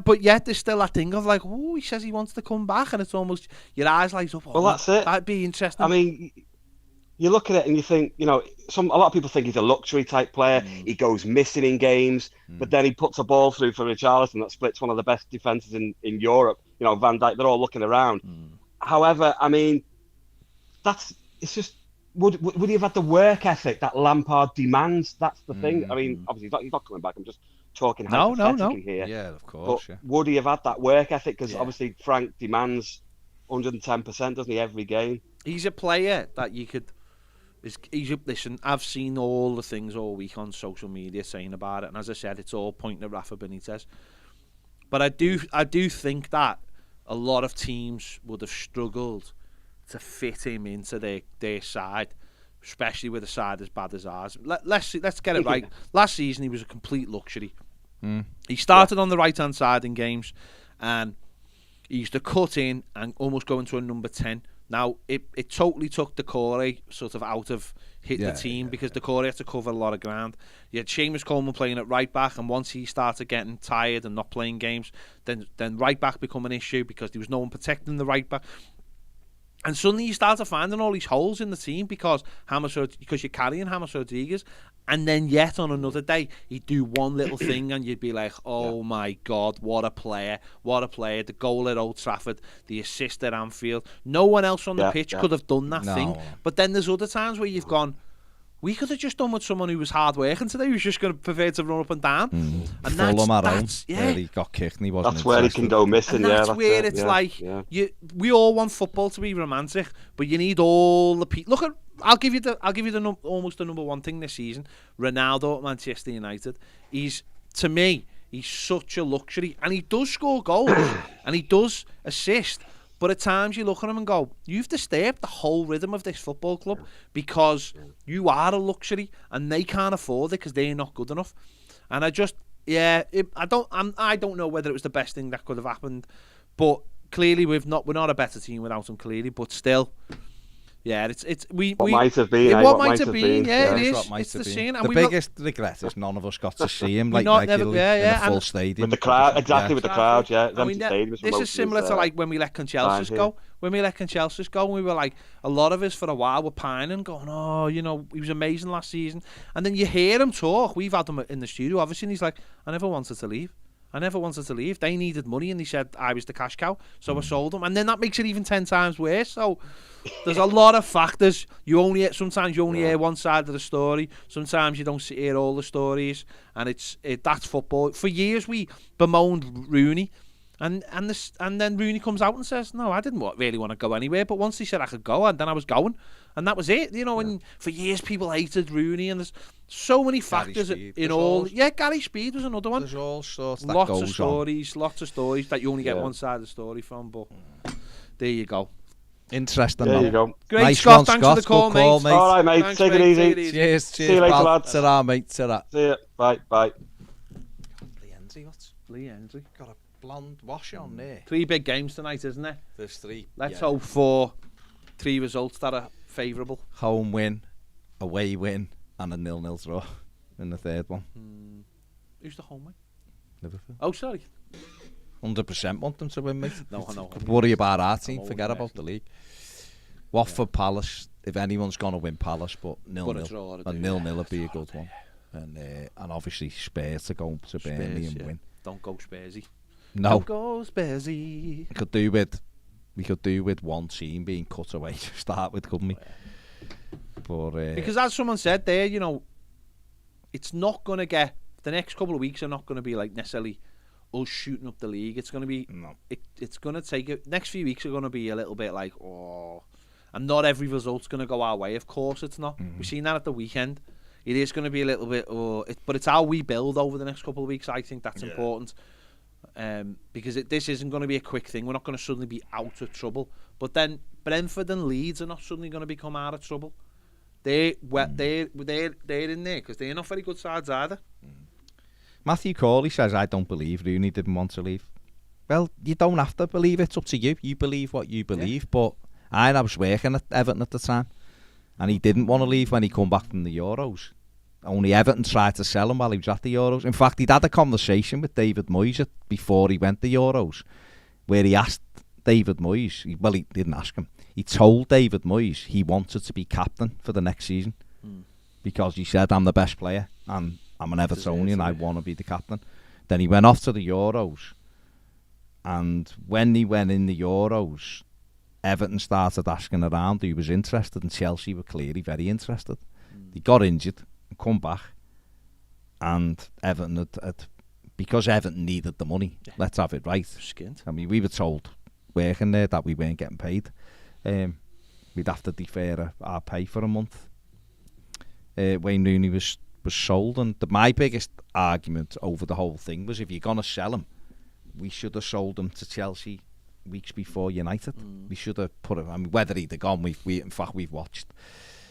but yet there's still that thing of like, oh, he says he wants to come back, and it's almost your eyes light up. Well, that's it. That'd be interesting. I mean, you look at it and you think, a lot of people think he's a luxury type player. He goes missing in games, but then he puts a ball through for Richarlison that splits one of the best defenses in Europe. Van Dijk, they're all looking around. However, I mean, it's just would he have had the work ethic that Lampard demands? That's the thing. I mean, obviously he's not coming back. I'm just talking hypothetically here. Yeah, of course. But would he have had that work ethic? Because obviously Frank demands 110%, doesn't he, every game? He's a player that you could. Listen, I've seen all the things all week on social media saying about it, and as I said, it's all pointing at Rafa Benitez. But I do think that a lot of teams would have struggled to fit him into their side, especially with a side as bad as ours. Let's get it right. Last season he was a complete luxury. He started on the right hand side in games, and he used to cut in and almost go into a number 10. Now, it totally took Decore sort of out of the team because Decore had to cover a lot of ground. You had Seamus Coleman playing at right back, and once he started getting tired and not playing games, then right back become an issue because there was no one protecting the right back. And suddenly you started finding all these holes in the team because you're carrying James Rodriguez. And then yet on another day, he'd do one little thing and you'd be like, oh my God, what a player. What a player. The goal at Old Trafford, the assist at Anfield. No one else on the pitch could have done that thing. But then there's other times where you've gone, we could have just done with someone who was hard working today, who's just going to prefer to run up and down. And that's where he got kicked and he wasn't. That's where he can go missing. And that's where it's like, we all want football to be romantic, but you need all the people. Look at, I'll give you almost the number one thing this season. Ronaldo at Manchester United. To me, he's such a luxury, and he does score goals and he does assist. But at times you look at him and go, you've disturbed the whole rhythm of this football club because you are a luxury and they can't afford it because they're not good enough. And I don't know whether it was the best thing that could have happened, but clearly we're not a better team without him. Clearly, but still. Yeah, what might have been. What might have been. Yeah, it is. It's the scene. The biggest regret is none of us got to see him regularly in a full stadium. With the crowd, with the crowd, this is similar to like when we let Conchelsus go. When we let Conchelsus go, we were like, a lot of us for a while were pining, going, oh, he was amazing last season. And then you hear him talk. We've had him in the studio, obviously, and he's like, I never wanted to leave. They needed money, and he said I was the cash cow, so I sold them. And then that makes it even 10 times worse. So there's a lot of factors. Sometimes you only hear one side of the story. Sometimes you don't hear all the stories, and that's football. For years we bemoaned Rooney, and then Rooney comes out and says, no, I didn't really want to go anywhere. But once he said I could go, and then I was going, and that was it. And for years people hated Rooney, and there's so many factors in all. Gary Speed was another one. There's all sorts that lots goes of stories, on. Lots of stories that you only get one side of the story from. But there you go. Interesting. There you go. Great, nice Scott. One, thanks Scott. for the call, mate. All right, mate. Thanks, Take it easy. Cheers. See you later, lads. Ta-ra, mate. Ta-ra. See ya. Bye. Lee Ensley. Got a blonde wash on there. 3 big games tonight, isn't there? There's 3. Let's hope for 3 results that are favourable. Home win, away win, and a 0-0 draw in the third one. Who's the home win? Liverpool. Oh, sorry. 100% want them to win, mate. No, I know. Worry about our team. Forget about the league. Watford Palace. If anyone's going to win Palace, but 0-0. A 0-0 would be a good one. And obviously Spurs to go to Burnley and win. Don't go Spursy. No. Don't go Spursy. We could do with one team being cut away to start with, couldn't we? But because as someone said there, it's not going to get, the next couple of weeks are not going to be like necessarily us shooting up the league. It's going to be, it's going to take it. Next few weeks are going to be a little bit like, and not every result's going to go our way. Of course, it's not. We've seen that at the weekend. It is going to be a little bit, but it's how we build over the next couple of weeks. I think that's important. Because this isn't going to be a quick thing. We're not going to suddenly be out of trouble. But then Brentford and Leeds are not suddenly going to become out of trouble. They're in there because they're not very good sides either. Mathew Corley says, I don't believe Rooney didn't want to leave. Well, you don't have to believe it. It's up to you. You believe what you believe. But I was working at Everton at the time, and he didn't want to leave when he come back from the Euros. Only Everton tried to sell him while he was at the Euros. In fact, he'd had a conversation with David Moyes before he went to the Euros, where he asked David Moyes, he didn't ask him, he told David Moyes he wanted to be captain for the next season because he said, I'm the best player and I'm an Evertonian, I want to be the captain. Then he went off to the Euros, and when he went in the Euros, Everton started asking around who was interested, and Chelsea were clearly very interested. He got injured and come back, and Everton had because Everton needed the money. Yeah. Let's have it right. Skint. I mean, we were told working there that we weren't getting paid. We'd have to defer our pay for a month. Wayne Rooney was sold, and my biggest argument over the whole thing was, if you're gonna sell him, we should have sold him to Chelsea weeks before United. We should have put him. I mean, whether he'd have gone, we've watched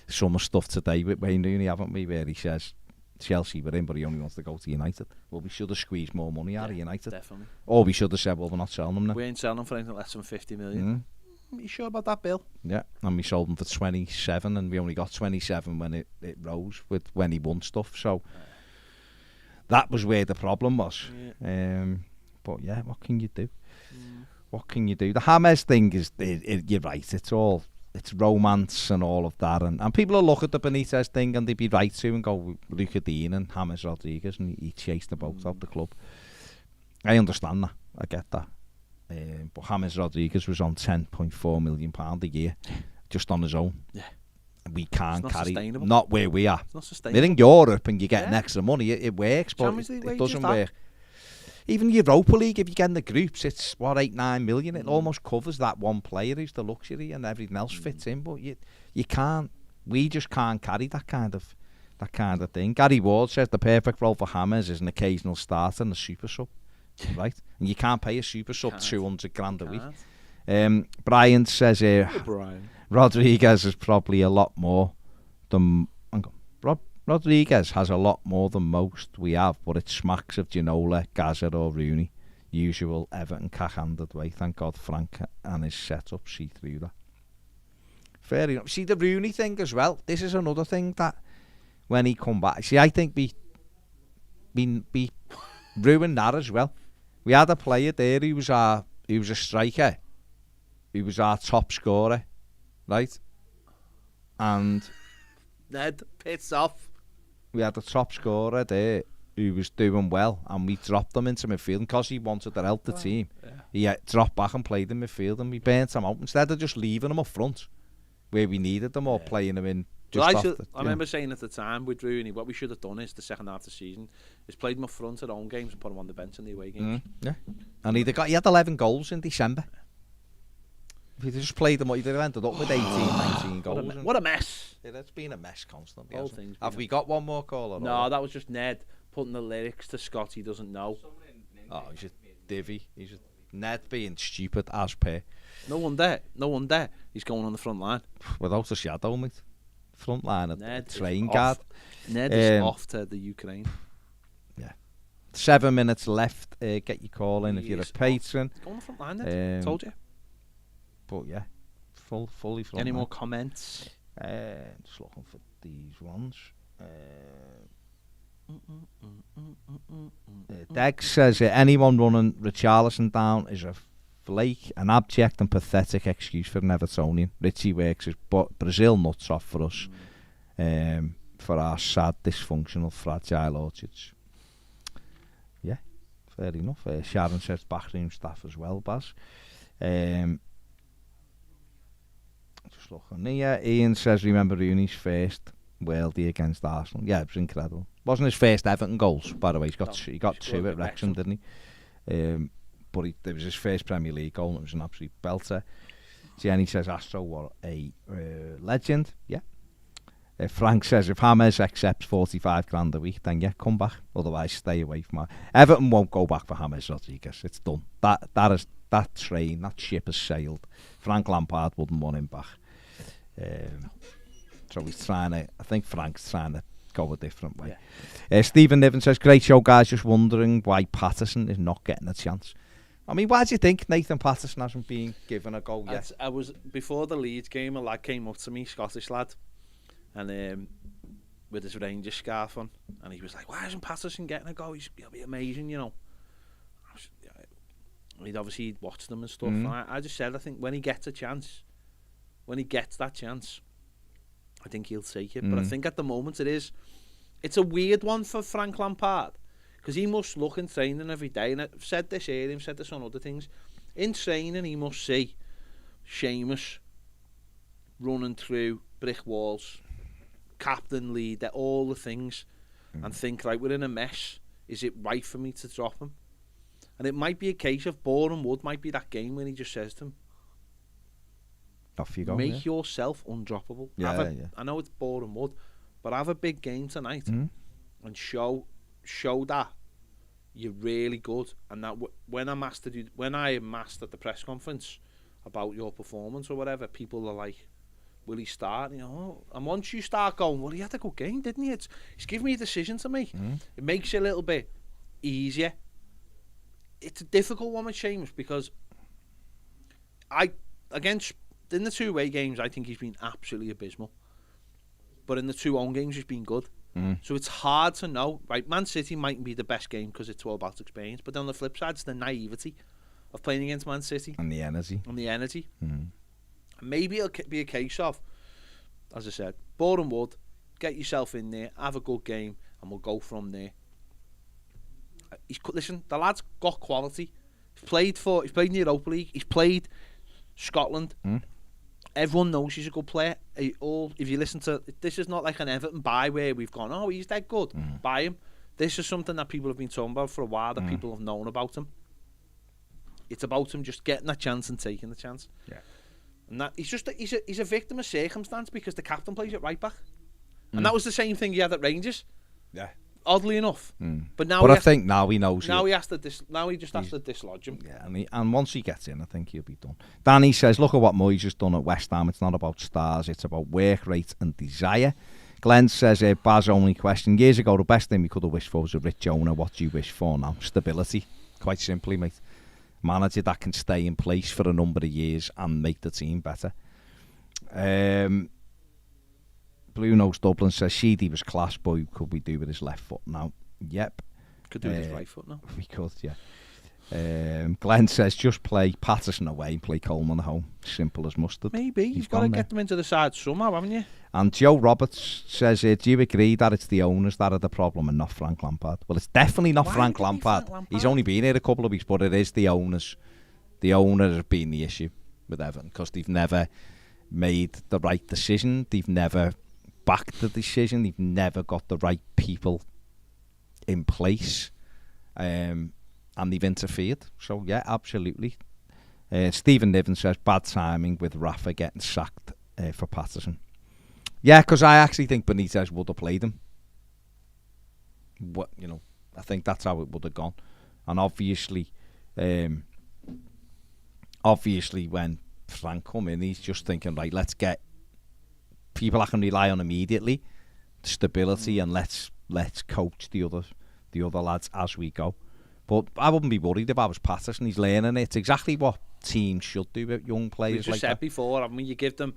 some stuff today with Wayne Rooney, haven't we, where he says Chelsea were in, but he only wants to go to United. Well, we should have squeezed more money out of United. Definitely. Or we should have said, well, we're not selling him now. We ain't selling him for anything less than 50 million. Are you sure about that, Bill? Yeah, and we sold him for 27, and we only got 27 when it rose when he won stuff. So that was where the problem was. Yeah. But yeah, what can you do? What can you do? The James thing is, you're right. It's romance and all of that, and people will look at the Benitez thing and they'd be right to and go Luca Dean and James Rodriguez, and he chased them both out the club. I understand that. I get that. But James Rodriguez was on £10.4 million a year, just on his own. Yeah, we can't carry. Not where we are. It's not sustainable. We're in Europe and you're getting extra money. It works, but it doesn't work. Even Europa League, if you get in the groups, it's what, 8-9 million. It almost covers that one player who's the luxury, and everything else fits in. But you can't. We just can't carry that kind of thing. Gary Ward says the perfect role for James is an occasional starter and a super sub. Right, and you can't pay a super sub 200 grand a week. Brian says Rodriguez is probably a lot more than Rodriguez has a lot more than most we have, but it smacks of Ginola, Gazza or Rooney. Usual Everton cack-handed way. Thank God Frank and his setup see through that. Fair enough. See the Rooney thing as well. This is another thing that when he come back, see, I think we ruined that as well. We had a player there who was a striker. He was our top scorer, right? And Ned pits off. We had a top scorer there who was doing well, and we dropped him into midfield because he wanted to help the team. Yeah. He dropped back and played in midfield, and we burnt him out instead of just leaving him up front where we needed them, or playing him in. I remember saying at the time with Rooney, what we should have done is the second half of the season is played him up front at home games and put him on the bench in the away games. Yeah, and he had 11 goals in December. If he'd just played them, he'd have ended up with 18, 19 goals. What a mess! Yeah, it's been a mess constantly. Have we got one more caller? No, that was just Ned putting the lyrics to Scott he doesn't know. Oh, he's a divvy. Ned being stupid as per. No wonder he's going on the front line. Without a shadow, mate. Front line at train guard. Ned is off to the Ukraine. Yeah. 7 minutes left. Get your call in if you're a patron. Go on the front line, Ned. Told you. But yeah, fully front. Any more comments? Just looking for these ones. Deg says anyone running Richarlison down is a flake, an abject and pathetic excuse for an Evertonian. Richie works his Brazil nuts off for us, for our sad, dysfunctional, fragile orchards. Yeah, fair enough. Sharon says backroom staff as well, Baz. Just looking here. Ian says remember Rooney's first worldie against Arsenal. Yeah, it was incredible. Wasn't his first Everton goals, by the way. He got two at Wrexham, didn't he? But it was his first Premier League goal, and it was an absolute belter. Jenny says Astro were a legend. Yeah. Frank says if James accepts 45 grand a week, then yeah, come back. Otherwise, stay away from her. Everton won't go back for James Rodriguez. It's done. That train, that ship has sailed. Frank Lampard wouldn't want him back. So he's trying to. I think Frank's trying to go a different way. Yeah. Stephen Niven says great show, guys. Just wondering why Patterson is not getting a chance. I mean, why do you think Nathan Patterson hasn't been given a goal yet? I was before the Leeds game. A lad came up to me, Scottish lad, and with his Rangers scarf on, and he was like, "Why isn't Patterson getting a goal? He'll be amazing, you know." He'd obviously watched them and stuff. And I just said, I think when he gets that chance, I think he'll take it. But I think at the moment it's a weird one for Frank Lampard. Because he must look in training every day. And I've said this here, I've said this on other things. In training, he must see Seamus running through brick walls, captain, leader, all the things, and think, right, we're in a mess. Is it right for me to drop him? And it might be a case of Boreham Wood might be that game when he just says to him, off you go. make yourself undroppable. Yeah, I know it's Boreham Wood, but have a big game tonight and show that you're really good. And that when I'm asked at the press conference about your performance or whatever, people are like, will he start? And once you start going, well, he had a good game, didn't he? He's giving me a decision to make. It makes you a little bit easier. It's a difficult one with Seamus because in the two-way games, I think he's been absolutely abysmal. But in the two home games, he's been good. So it's hard to know. Right, Man City mightn't be the best game because it's all about experience. But on the flip side, it's the naivety of playing against Man City. And the energy. Maybe it'll be a case of, as I said, Boreham Wood, get yourself in there, have a good game, and we'll go from there. Listen, the lad's got quality. He's played in the Europa League. He's played Scotland. Everyone knows he's a good player. If you listen to, this is not like an Everton buy where we've gone, oh, he's that good, buy him. This is something that people have been talking about for a while, that people have known about him. It's about him just getting that chance and taking the chance. Yeah. And that he's a victim of circumstance because the captain plays at right back, and that was the same thing he had at Rangers. Yeah. Oddly enough, but now. But I think now he knows. Now he has to. Now he just has to dislodge him. Yeah, and once he gets in, I think he'll be done. Danny says, "Look at what Moyes has done at West Ham. It's not about stars. It's about work rate and desire." Glenn says, "Baz, only question. Years ago, the best thing we could have wished for was a rich owner. What do you wish for now? Stability. Quite simply, mate. Manager that can stay in place for a number of years and make the team better." Blue Nose Dublin says, "Sheedy was class, but could we do with his left foot now?" Yep. Could do with his right foot now. We could, yeah. Glenn says, "Just play Patterson away and play Coleman at home. Simple as mustard." Maybe. You've got to get them into the side somehow, haven't you? And Joe Roberts says, "Do you agree that it's the owners that are the problem and not Frank Lampard?" Well, it's definitely not Frank Lampard. He's only been here a couple of weeks, but it is the owners. The owner has been the issue with Everton because they've never made the right decision. They've never backed the decision. They've never got the right people in place, and they've interfered. So yeah, absolutely. Stephen Niven says, "Bad timing with Rafa getting sacked for Patterson." Yeah, because I actually think Benitez would have played him. I think that's how it would have gone. And obviously when Frank come in, he's just thinking, right, let's get people I can rely on immediately, stability, and let's coach the other lads as we go. But I wouldn't be worried if I was Patterson. He's learning it. It's exactly what teams should do with young players. We've just said before, haven't we? You give them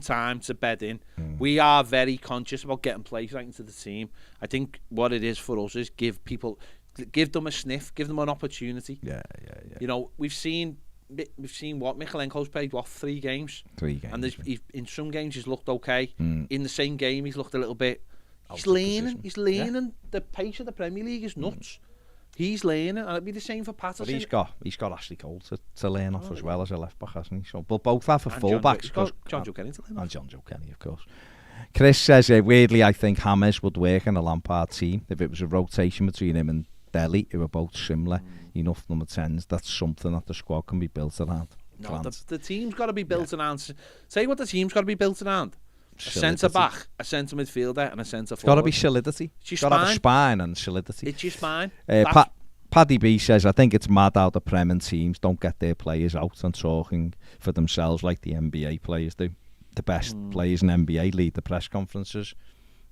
time to bed in. We are very conscious about getting players right into the team. I think what it is for us is give them a sniff, give them an opportunity. Yeah. We've seen what Mikalenko's played 3 games. 3 games. And in some games he's looked okay. In the same game he's looked a little bit. He's learning. Yeah. The pace of the Premier League is nuts. He's learning, and it'll be the same for Patterson. But he's got Ashley Cole to learn off as well as a left back, hasn't he? So, but both have for fullbacks. John Joe Kenny to learn off. And John Joe Kenny, of course. Chris says, weirdly, I think James would work in a Lampard team if it was a rotation between him and Dele, who are both similar. Enough number 10s. That's something that the squad can be built around. No, the team's got to be built around. Say what the team's got to be built around. A centre back, a centre midfielder, and a centre forward. It's got to be solidity. It's got to have a spine and solidity. It's your spine. Paddy B says, "I think it's mad how the Prem and teams don't get their players out and talking for themselves like the NBA players do. The best players in NBA lead the press conferences."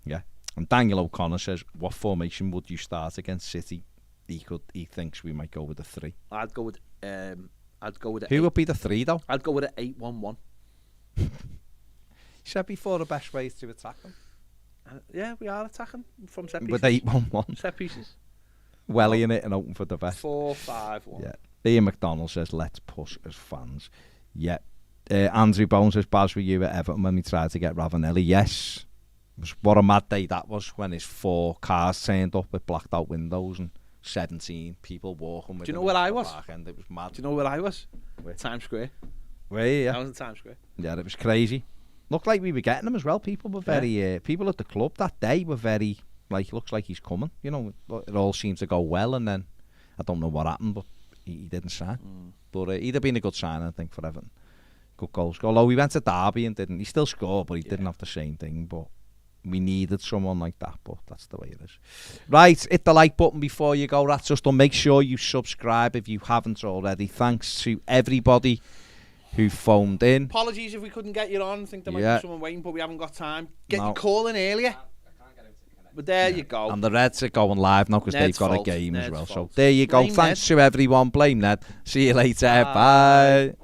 Yeah. And Daniel O'Connor says, "What formation would you start against City?" He thinks we might go with a 3. I'd go with Who would be the 3 though? I'd go with an 8-1-1. You said before the best ways to attack them. Yeah, we are attacking from set pieces. With 8-1-1. Set pieces. Welly in it and open for the best. 4-5-1. Yeah. Ian McDonald says, "Let's push as fans." Yeah. Andrew Bones says, "Baz, were you at Everton when we tried to get Ravanelli?" Yes. What a mad day that was when his 4 cars turned up with blacked out windows and 17 people walking with him. Do you know where I was? It was mad. Do you know where I was? Times Square. Were you? I Yeah. was in Times Square. Yeah, it was crazy. Looked like we were getting him as well. People were very, people at the club that day were very, like, looks like he's coming. You know, it all seemed to go well, and then I don't know what happened, but he didn't sign. But he'd have been a good sign, I think, for Everton. Good goal scorer. Although we went to Derby and didn't. He still scored, but he didn't have the same thing. But we needed someone like that, but that's the way it is. Right, hit the like button before you go. That's just done. Make sure you subscribe if you haven't already. Thanks to everybody who phoned in. Apologies if we couldn't get you on. I think there might be someone waiting, but we haven't got time. Get your call in earlier. But there you go. And the Reds are going live now because they've Ned's got fault. a game Ned's as well. fault. So there you go. Blame Thanks Ned. to everyone. Blame Ned. See you later. Bye.